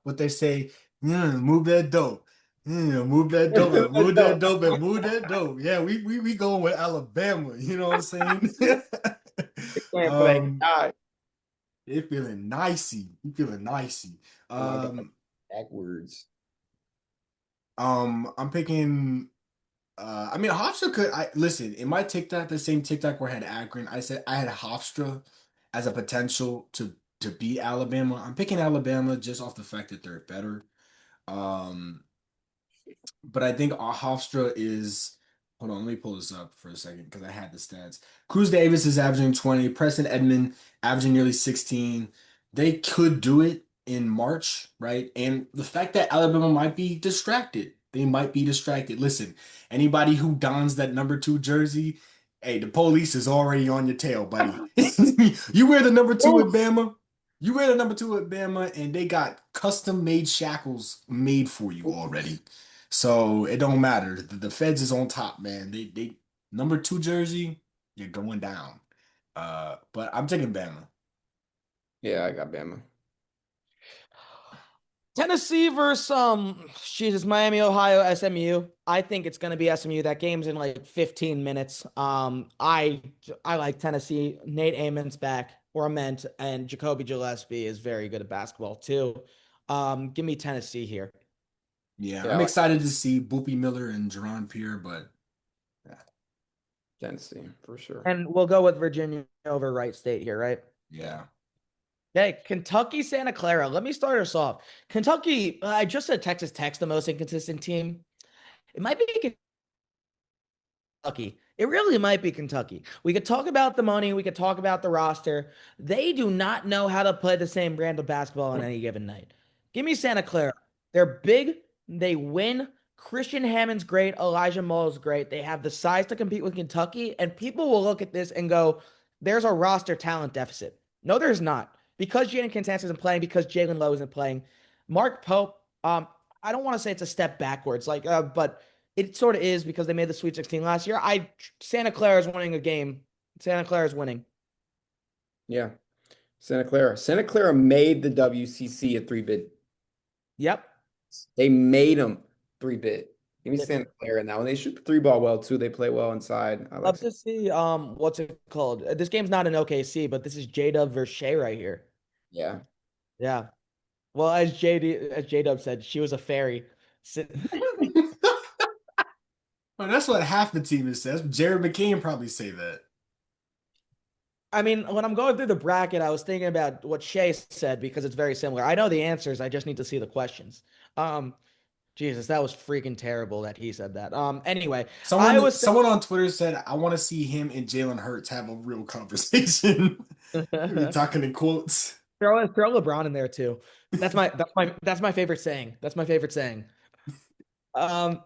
What they say, move that dope. Move that dope, and move that dope, and move that dope. Yeah, we going with Alabama. You know what I'm saying? Can't play. They feeling nicey. You feeling nicey. Oh, I got Um, backwards. I'm picking. I mean, Hofstra could. I listen in my TikTok, the same TikTok where I had Akron. I said I had Hofstra as a potential to beat Alabama. I'm picking Alabama just off the fact that they're better. Um, but I think Hofstra is. Hold on, let me pull this up for a second because I had the stats. Cruz Davis is averaging 20. Preston Edmond averaging nearly 16. They could do it in March, right? And the fact that Alabama might be distracted. They might be distracted. Listen, anybody who dons that number 2 jersey, hey, the police is already on your tail, buddy. You wear the number 2 at Oof. Bama. You wear the number 2 at Bama, and they got custom made shackles made for you already. So it don't matter. The feds is on top, man. They number 2 jersey, you're going down. But I'm taking Bama. Yeah, I got Bama. Tennessee versus Jesus, Miami, Ohio, SMU. I think it's gonna be SMU. That game's in like 15 minutes. I like Tennessee. Nate Amon's back, or I meant, and Jacoby Gillespie is very good at basketball too. Give me Tennessee here. Yeah, Yeah, I I'm like excited to see Boopy Miller and Jerron Pierre, but Tennessee for sure. And we'll go with Virginia over Wright State here, right? yeah. Okay, Kentucky, Santa Clara. Let me start us off. Kentucky, I just said Texas Tech's the most inconsistent team. It might be Kentucky. It really might be Kentucky. We could talk about the money, we could talk about the roster. They do not know how to play the same brand of basketball on any given night. Give me Santa Clara. They're big, they win. Christian Hammond's great, Elijah Mull's great. They have the size to compete with Kentucky, and people will look at this and go, there's a roster talent deficit. No, there's not. Because Jaden Constance isn't playing, because Jalen Lowe isn't playing. Mark Pope, I don't want to say it's a step backwards, but it sort of is because they made the Sweet 16 last year. Santa Clara is winning a game. Santa Clara is winning. Yeah, Santa Clara. Santa Clara made the WCC a 3-bid. Yep. They made them 3-bid. Give me It's Santa Clara now. And they shoot the 3 ball well too. They play well inside. I like love to see what's it called? This game's not an OKC, but this is J-Dub versus Shea right here. yeah. Yeah. Well, as J-Dub said, she was a fairy. Well, that's what half the team is says. Jared McCain probably say that. I mean, when I'm going through the bracket, I was thinking about what Shea said because it's very similar. I know the answers, I just need to see the questions. Um, Jesus, that was freaking terrible that he said that. Anyway, Someone Iowa State. someone on Twitter said, I want to see him and Jalen Hurts have a real conversation. We're talking in quotes. Throw LeBron in there too. That's my favorite saying. That's my favorite saying. Um,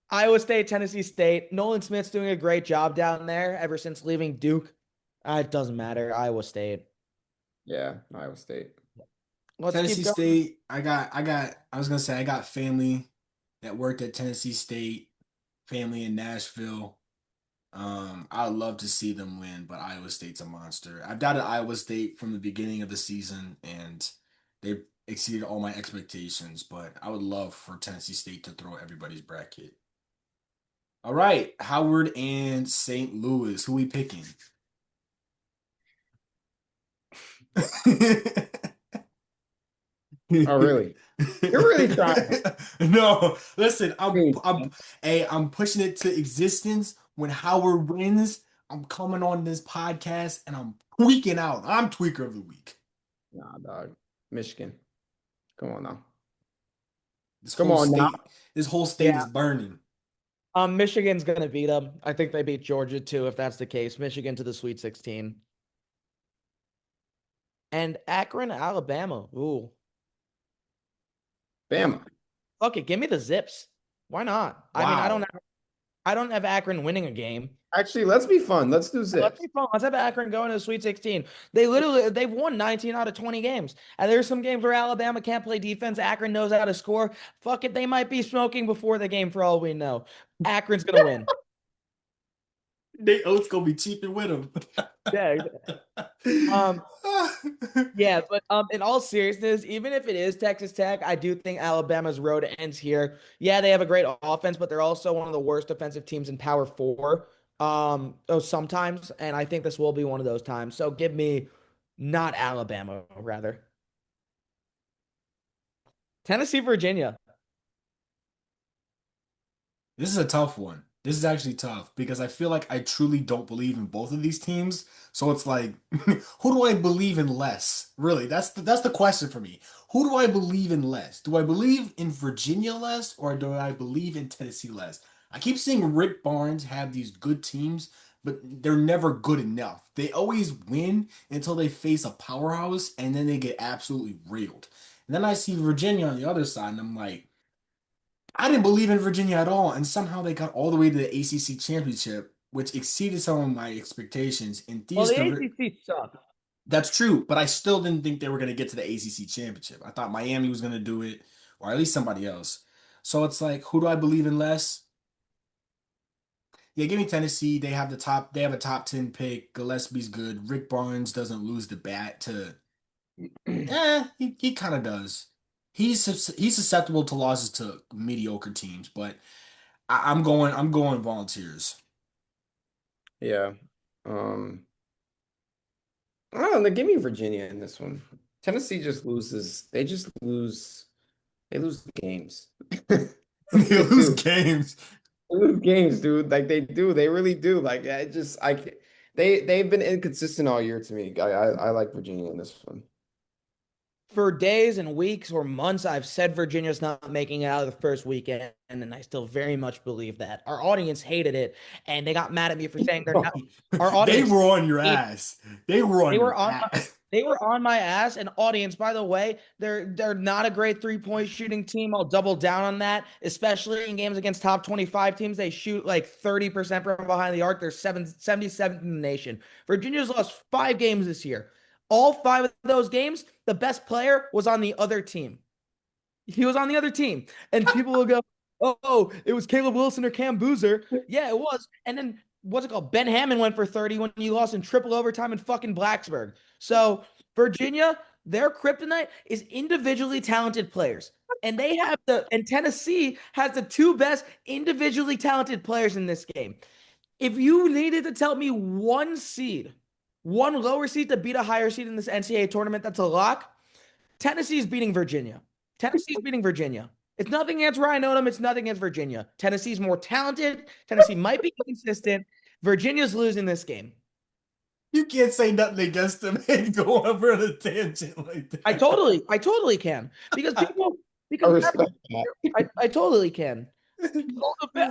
Iowa State, Tennessee State. Nolan Smith's doing a great job down there ever since leaving Duke. It doesn't matter. Iowa State. Yeah. Iowa State. Let's keep Tennessee going. State, I was gonna say I got family that worked at Tennessee State, family in Nashville. I would love to see them win, but Iowa State's a monster. I've doubted Iowa State from the beginning of the season, and they've exceeded all my expectations, but I would love for Tennessee State to throw everybody's bracket. All right, Howard and St. Louis, who we picking? Oh, really? You're really trying. No, listen, I'm pushing it to existence. When Howard wins, I'm coming on this podcast and I'm tweaking out. I'm tweaker of the week. Nah, dog. Michigan. Come on now. This Come whole on now. state, this whole state is Yeah. burning. Michigan's gonna beat them. I think they beat Georgia too, if that's the case. Michigan to the Sweet 16. And Akron, Alabama. Ooh. Bama. Fuck it. Give me the zips. Why not? I mean, Wow. I don't have Akron winning a game. Actually, let's be fun. Let's do Let's zips. be fun. Let's have Akron going to the Sweet 16. They've won 19 out of 20 games. And there's some games where Alabama can't play defense. Akron knows how to score. Fuck it, they might be smoking before the game for all we know. Akron's gonna win. Nate Oates gonna be cheaping with him. Yeah. Um, yeah, but in all seriousness, even if it is Texas Tech, I do think Alabama's road ends here. Yeah, they have a great offense, but they're also one of the worst defensive teams in Power Four. Sometimes, and I think this will be one of those times. So give me Not Alabama, rather. Tennessee, Virginia. This is a tough one. This is actually tough because I feel like I truly don't believe in both of these teams. So it's like, who do I believe in less? Really, that's the question for me. Who do I believe in less? Do I believe in Virginia less or do I believe in Tennessee less? I keep seeing Rick Barnes have these good teams, but they're never good enough. They always win until they face a powerhouse and then they get absolutely reeled. And then I see Virginia on the other side and I'm like, I didn't believe in Virginia at all, and somehow they got all the way to the ACC championship, which exceeded some of my expectations. And Well, these, the ACC sucks. that's true, but I still didn't think they were going to get to the ACC championship. I thought Miami was going to do it, or at least somebody else. So it's like, who do I believe in less? Yeah, give me Tennessee. They have the top. They have a top 10 pick. Gillespie's good. Rick Barnes doesn't lose the bat to. He kind of does. He's susceptible to losses to mediocre teams, but I'm going Volunteers. Yeah. Um, I don't know. Give me Virginia in this one. Tennessee just loses. They just lose. They lose games. They They lose do. games. They lose games, dude. Like they do. They really do. Like I just I can't- they've been inconsistent all year to me. I like Virginia in this one. For days and weeks or months, I've said Virginia's not making it out of the first weekend, and I still very much believe that. Our audience hated it, and they got mad at me for saying they're not. Our They audience were on your hated. ass. They were They on were your on my, ass. they were on my ass. And audience, by the way, they're not a great 3-point shooting team. I'll double down on that, especially in games against top 25 teams. They shoot like 30% from behind the arc. They're 77th in the nation. Virginia's lost 5 games this year. All 5 of those games, the best player was on the other team. He was on the other team. And people will go, oh, it was Caleb Wilson or Cam Boozer. Yeah, it was. And then what's it called? Ben Hammond went for 30 when you lost in triple overtime in fucking Blacksburg. So Virginia, their kryptonite is individually talented players. And Tennessee has the 2 best individually talented players in this game. If you needed to tell me one seed, one lower seed to beat a higher seed in this NCAA tournament, that's a lock. Tennessee's beating Virginia. Tennessee's beating Virginia. It's nothing against Ryan Odom. It's nothing against Virginia. Tennessee's more talented. Tennessee might be consistent. Virginia's losing this game. You can't say nothing against them and go over on a tangent like I totally can because that. I because respect that. I totally can.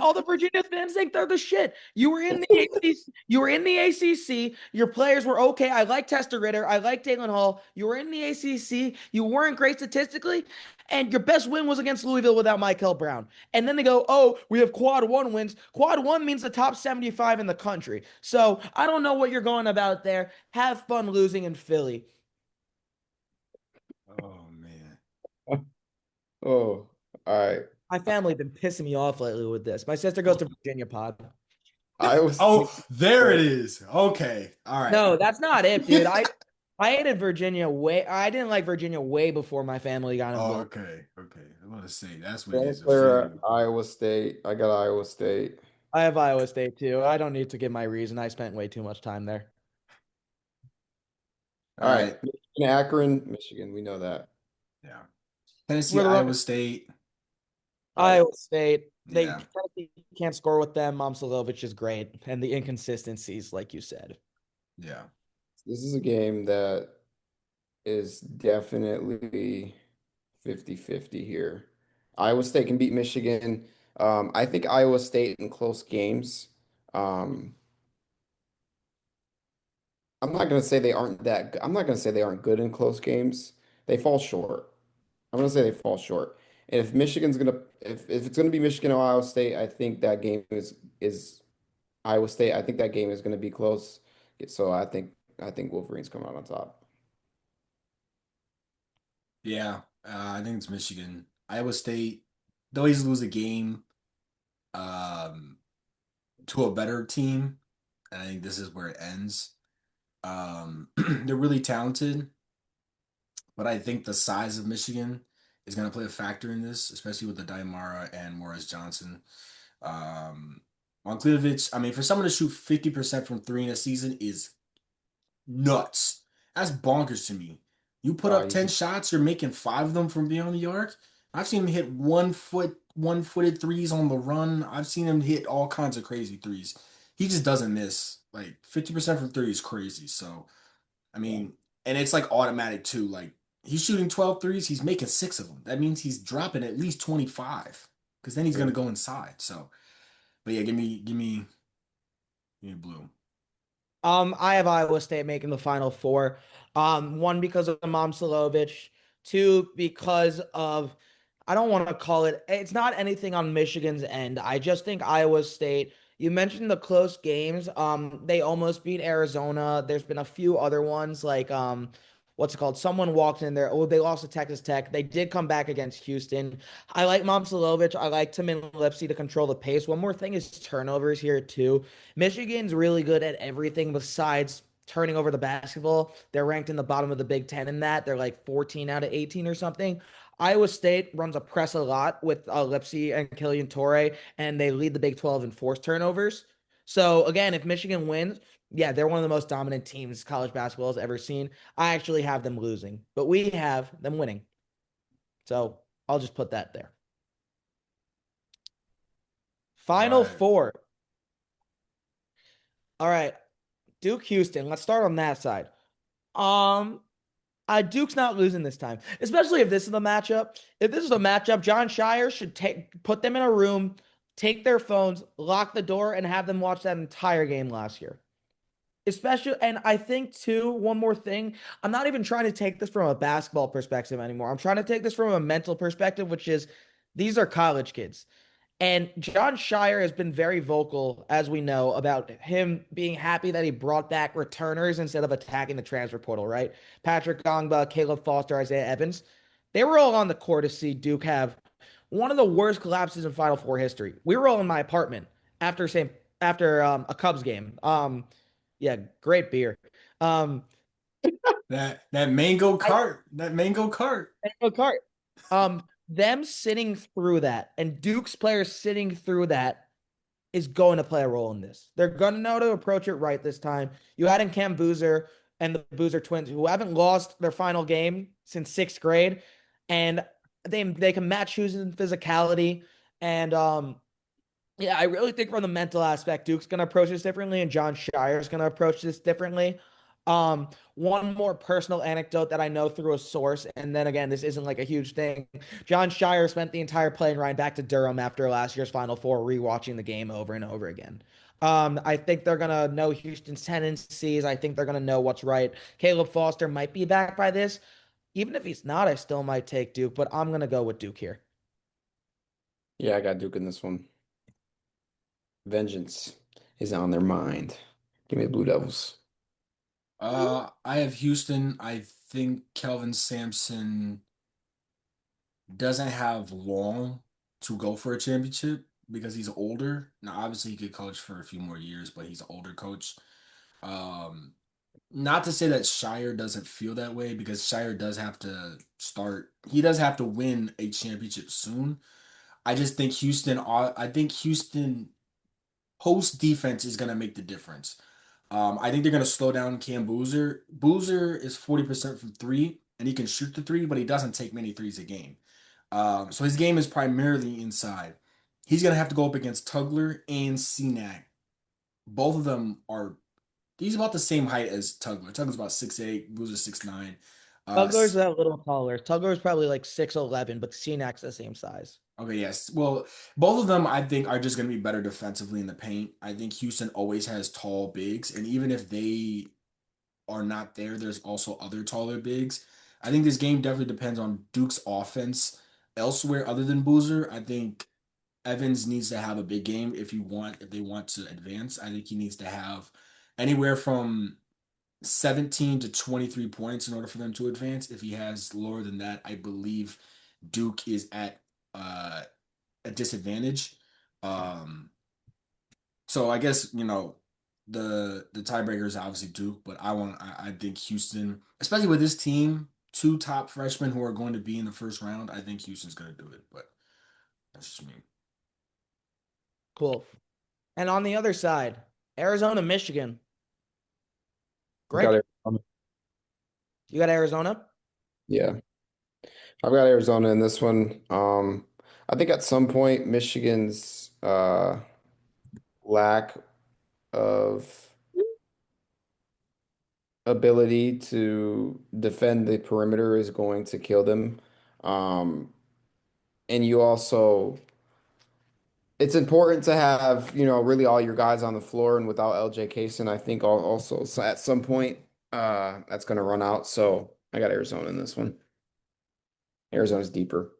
All the Virginia fans think they're the shit. You were in the ACC. You were in the ACC. Your players were okay. I like Tester Ritter. I like Dalen Hall. You were in the ACC. You weren't great statistically, and your best win was against Louisville without Michael Brown. And then they go, "Oh, we have quad one wins. Quad one means the top 75 in the country." So I don't know what you're going about there. Have fun losing in Philly. Oh man. Oh, all right. My family been pissing me off lately with this. My sister goes to Virginia Pod. I was Oh, there it is. Okay. All right. No, that's not it, dude. I hated Virginia way. I didn't like Virginia way before my family got Oh, involved. okay. Okay. I'm gonna say that's what it going is. A for few. Iowa State. I got Iowa State. I have Iowa State too. I don't need to give my reason. I spent way too much time there. All All right. right. Michigan, Akron, Michigan. We know that. Yeah. Tennessee, We're the Iowa wrong State. All right. Iowa State. They Yeah. Tennessee can't score with them. Momcilovic is great, and the inconsistencies, like you said. Yeah. This is a game that is definitely 50-50 here. Iowa State can beat Michigan. I think Iowa State in close games. Um, I'm not gonna say they aren't that. I'm not gonna say they aren't good in close games. They fall short. I'm gonna say they fall short. And if Michigan's gonna, if it's gonna be Michigan or Ohio State, I think that game is Iowa State. I think that game is gonna be close. So I think Wolverines come out on top. Yeah. I think it's Michigan. Iowa State, they always lose a game um, to a better team. And I think this is where it ends. They're really talented, but I think the size of Michigan is going to play a factor in this, especially with the Daimara and Morris Johnson. Um, Monklinovich, I mean, for someone to shoot 50% from three in a season is nuts. That's bonkers to me. You put Oh, up 10 shots, you're making 5 of them from beyond the arc. I've seen him hit 1-footed threes on the run. I've seen him hit all kinds of crazy threes. He just doesn't miss. Like 50% from three is crazy. So, I mean, and it's like automatic too. Like he's shooting 12 threes, he's making 6 of them. That means he's dropping at least 25 because then he's yeah. gonna go inside. So, but yeah, give me blue. I have Iowa State making the Final Four. One because of Momcilovic, two because of I don't want to call it. It's not anything on Michigan's end. I just think Iowa State. You mentioned the close games. They almost beat Arizona. There's been a few other ones like what's it called? Someone walked in there. Oh, they lost to Texas Tech. They did come back against Houston. I like Momcilovic. I like Tim and Lipsy to control the pace. One more thing is turnovers here too. Michigan's really good at everything besides turning over the basketball. They're ranked in the bottom of the Big Ten in that. They're like 14 out of 18 or something. Iowa State runs a press a lot with Lipsy and Killian Torrey, and they lead the Big 12 in forced turnovers. So again, if Michigan wins, yeah, they're one of the most dominant teams college basketball has ever seen. I actually have them losing, but we have them winning. So I'll just put that there. All Final right. four. All right. Duke Houston. Let's start on that side. Um, Duke's not losing this time, especially if this is the matchup. If this is a matchup, John Shire should put them in a room, take their phones, lock the door, and have them watch that entire game last year. Especially, and I think too, one more thing. I'm not even trying to take this from a basketball perspective anymore. I'm trying to take this from a mental perspective, which is these are college kids. And John Shire has been very vocal, as we know, about him being happy that he brought back returners instead of attacking the transfer portal, right? Patrick Gongba, Caleb Foster, Isaiah Evans. They were all on the court to see Duke have one of the worst collapses in Final Four history. We were all in my apartment after a Cubs game. Yeah, great beer. Um, That mango I cart. That mango cart. a cart. Them sitting through that and Duke's players sitting through that is going to play a role in this. They're going to know to approach it right this time. You had in Cam Boozer and the Boozer twins who haven't lost their final game since sixth grade, and they can match shoes in physicality. And yeah, I really think from the mental aspect, Duke's going to approach this differently, and John Shire's going to approach this differently. One more personal anecdote that I know through a source, and then again, this isn't like a huge thing. John Shire spent the entire plane ride back to Durham after last year's Final Four, rewatching the game over and over again. I think they're gonna know Houston's tendencies. I think they're gonna know what's right. Caleb Foster might be back by this. Even if he's not, I still might take Duke, but I'm gonna go with Duke here. Yeah, I got Duke in this one. Vengeance is on their mind. Give me the Blue Devils. I have Houston. I think Kelvin Sampson doesn't have long to go for a championship because he's older. Now, obviously, he could coach for a few more years, but he's an older coach. Um, Not to say that Shire doesn't feel that way because Shire does have to start. He does have to win a championship soon. I just think Houston. I think Houston post defense is gonna make the difference. I think they're gonna slow down Cam Boozer. Boozer is 40% from three, and he can shoot the three, but he doesn't take many threes a game. So his game is primarily inside. He's gonna have to go up against Tugler and Cenac. Both of them are. He's about the same height as Tugler. Tugler's about 6'8", Boozer's 6'9". Tugler's that little taller. Tugler's probably like 6'11", but Senak's the same size. Okay, yes. Well, both of them I think are just going to be better defensively in the paint. I think Houston always has tall bigs, and even if they are not there, there's also other taller bigs. I think this game definitely depends on Duke's offense elsewhere other than Boozer. I think Evans needs to have a big game if they want to advance. I think he needs to have anywhere from 17 to 23 points in order for them to advance. If he has lower than that, I believe Duke is at uh a disadvantage. Um, so I guess the tiebreaker is obviously Duke, but I think Houston, especially with this team, two top freshmen who are going to be in the first round. I think Houston's going to do it, but that's just me. Cool. And on the other side, Arizona, Michigan. Great. Got it. You got Arizona? Yeah, I've got Arizona in this one. I think at some point Michigan's lack of ability to defend the perimeter is going to kill them. Um, and you also, it's important to have, really all your guys on the floor. And without LJ Kaysen, I think also so at some point that's going to run out. So I got Arizona in this one. Arizona's deeper.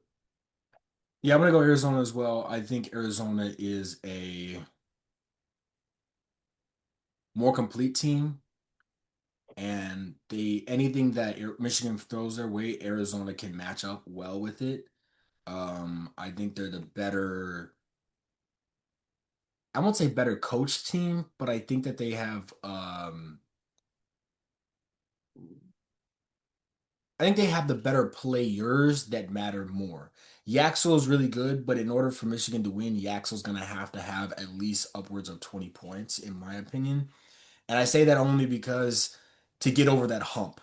Yeah, I'm gonna go Arizona as well. I think Arizona is a more complete team, and they anything that Michigan throws their way, Arizona can match up well with it. I think they're the better. I won't say better coach team, but I think that they have. I think they have the better players that matter more. Yaxel is really good, but in order for Michigan to win, Yaxel's gonna have to have at least upwards of 20 points, in my opinion. And I say that only because to get over that hump.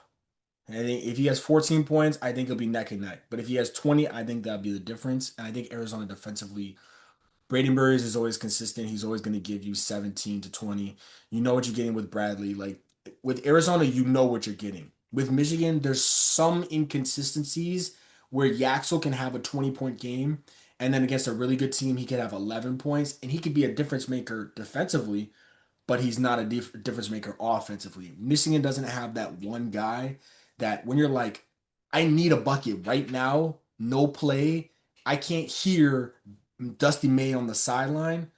And I think if he has 14 points, I think it'll be neck and neck. But if he has 20, I think that'll be the difference. And I think Arizona defensively, Braden Burries is always consistent. He's always going to give you 17 to 20. You know what you're getting with Bradley. Like with Arizona, you know what you're getting. With Michigan, there's some inconsistencies where Yaxel can have a 20-point game. And then against a really good team, he could have 11 points. And he could be a difference maker defensively, but he's not a difference maker offensively. Michigan doesn't have that one guy that when you're like, I need a bucket right now, no play, I can't hear Dusty May on the sideline.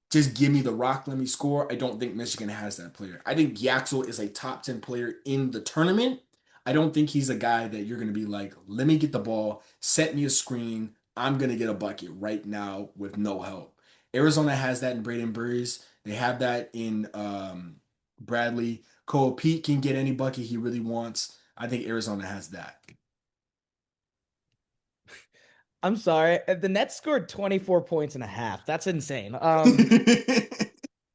Just give me the rock, let me score. I don't think Michigan has that player. I think Yaxel is a top 10 player in the tournament. I don't think he's a guy that you're going to be like, let me get the ball, set me a screen. I'm going to get a bucket right now with no help. Arizona has that in Braden Burries. They have that in Bradley. Cole Pete can get any bucket he really wants. I think Arizona has that. I'm sorry. The Nets scored 24 points and a half. That's insane. Did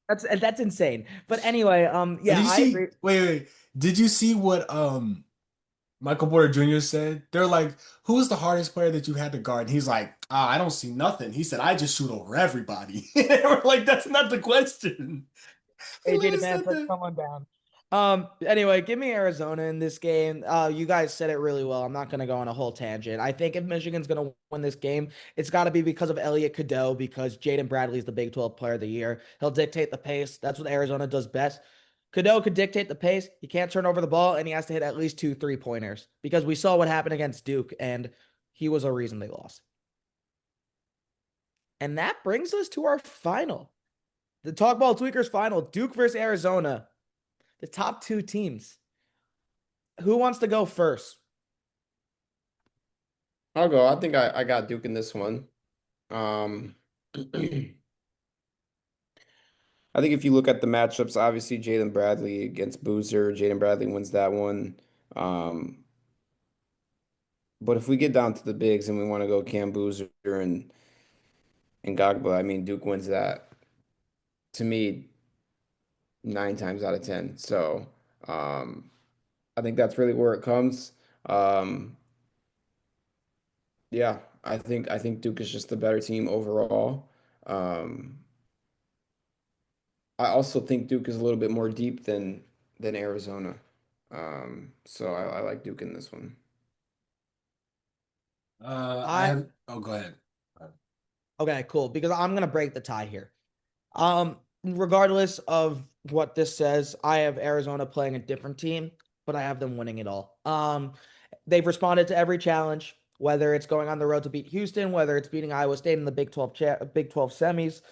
That's insane. But anyway, yeah, you I see? agree. Wait. Did you see what Michael Porter Jr. said? They're like, "Who's the hardest player that you had to guard?" And he's like, I don't see nothing." He said, "I just shoot over everybody." And we're like, "That's not the question." He AJ literally Demand said said, that. come on down. Anyway, give me Arizona in this game. You guys said it really well. I'm not gonna go on a whole tangent. I think if Michigan's gonna win this game, it's got to be because of Elliot Cadeau, because Jaden Bradley is the Big 12 Player of the Year. He'll dictate the pace. That's what Arizona does best. Cadeau could dictate the pace. He can't turn over the ball, and he has to hit at least two three-pointers because we saw what happened against Duke, and he was a reason they lost. And that brings us to our final, the TalkBall Tweakers final, Duke versus Arizona, the top two teams. Who wants to go first? I'll go. I think I got Duke in this one. Um, I think if you look at the matchups, obviously Jalen Bradley against Boozer, Jalen Bradley wins that one. Um, but if we get down to the bigs and we want to go Cam Boozer and Gagba, I mean Duke wins that to me 9 times out of 10. So um, I think that's really where it comes. Um, yeah, I think Duke is just the better team overall. Um, I also think Duke is a little bit more deep than Arizona. So I like Duke in this one. I I have. Oh, go ahead. Okay, cool. Because I'm gonna break the tie here. Regardless of what this says, I have Arizona playing a different team, but I have them winning it all. They've responded to every challenge, whether it's going on the road to beat Houston, whether it's beating Iowa State in the Big 12 semis.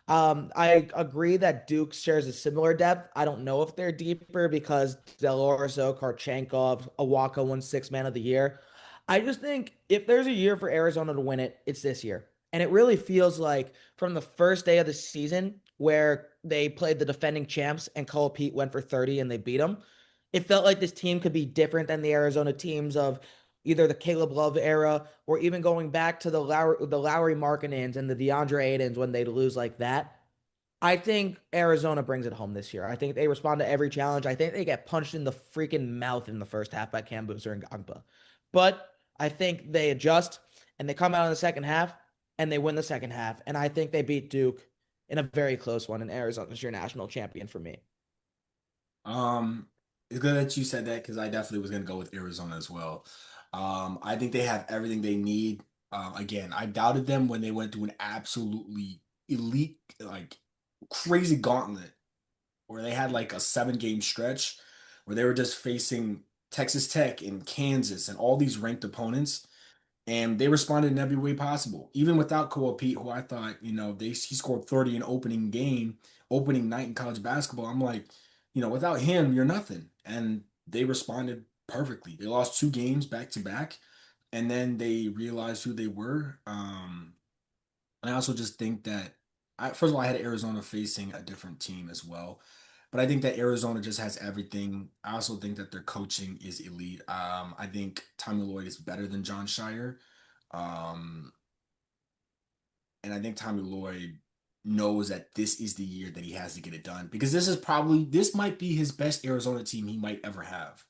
I agree that Duke shares a similar depth. I don't know if they're deeper because Del Orso, Karchenkov, Awaka won six man of the year. I just think if there's a year for Arizona to win it, it's this year. And it really feels like from the first day of the season where they played the defending champs and Cole Pete went for 30 and they beat them, it felt like this team could be different than the Arizona teams of either the Caleb Love era or even going back to the Lowry Markkanens and the DeAndre Aidens when they'd lose like that. I think Arizona brings it home this year. I think they respond to every challenge. I think they get punched in the freaking mouth in the first half by Cam Boozer and Gangpa. But I think they adjust and they come out in the second half and they win the second half. And I think they beat Duke in a very close one. And Arizona's your national champion for me. Um, it's good that you said that because I definitely was gonna go with Arizona as well. I think they have everything they need. Again, I doubted them when they went through an absolutely elite, like crazy gauntlet where they had like a 7 game stretch where they were just facing Texas Tech and Kansas and all these ranked opponents, and they responded in every way possible. Even without Koa Pete, who I thought, he scored 30 in opening night in college basketball. I'm like, without him, you're nothing. And they responded perfectly. They lost 2 games back to back, and then they realized who they were. And I also just think that first of all, I had Arizona facing a different team as well. But I think that Arizona just has everything. I also think that their coaching is elite. I think Tommy Lloyd is better than John Shire. Um, and I think Tommy Lloyd knows that this is the year that he has to get it done because this might be his best Arizona team he might ever have.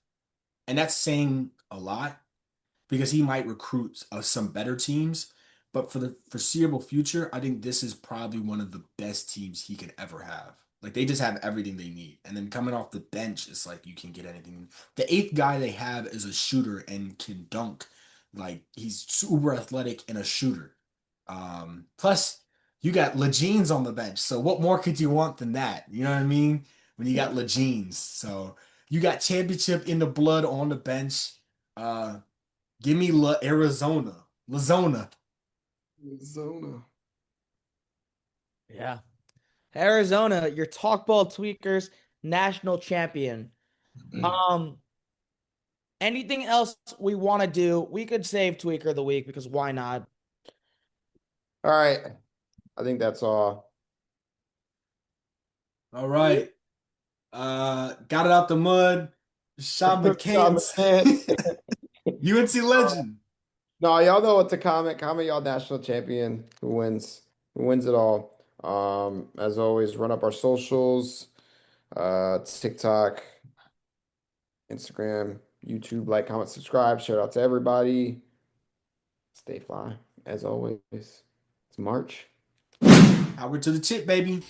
And that's saying a lot because he might recruit some better teams. But for the foreseeable future, I think this is probably one of the best teams he could ever have. Like they just have everything they need. And then coming off the bench, it's like you can get anything. The eighth guy they have is a shooter and can dunk. Like he's super athletic and a shooter. Plus, you got Legines on the bench. So what more could you want than that? You know what I mean? When you got Legines. So you got championship in the blood on the bench. Give me Arizona. Lazona. Arizona. Yeah. Arizona, your TalkBall Tweakers national champion. Um, Anything else we want to do? We could save Tweaker of the week because why not? All right. I think that's all. All right. Got it out the mud. Sean Sean McCants. McCants. UNC legend. No, y'all know what to comment. Comment y'all national champion who wins. Who wins it all. As always, run up our socials, TikTok, Instagram, YouTube, like, comment, subscribe. Shout out to everybody. Stay fly, as always. It's March. Howard to the chip, baby.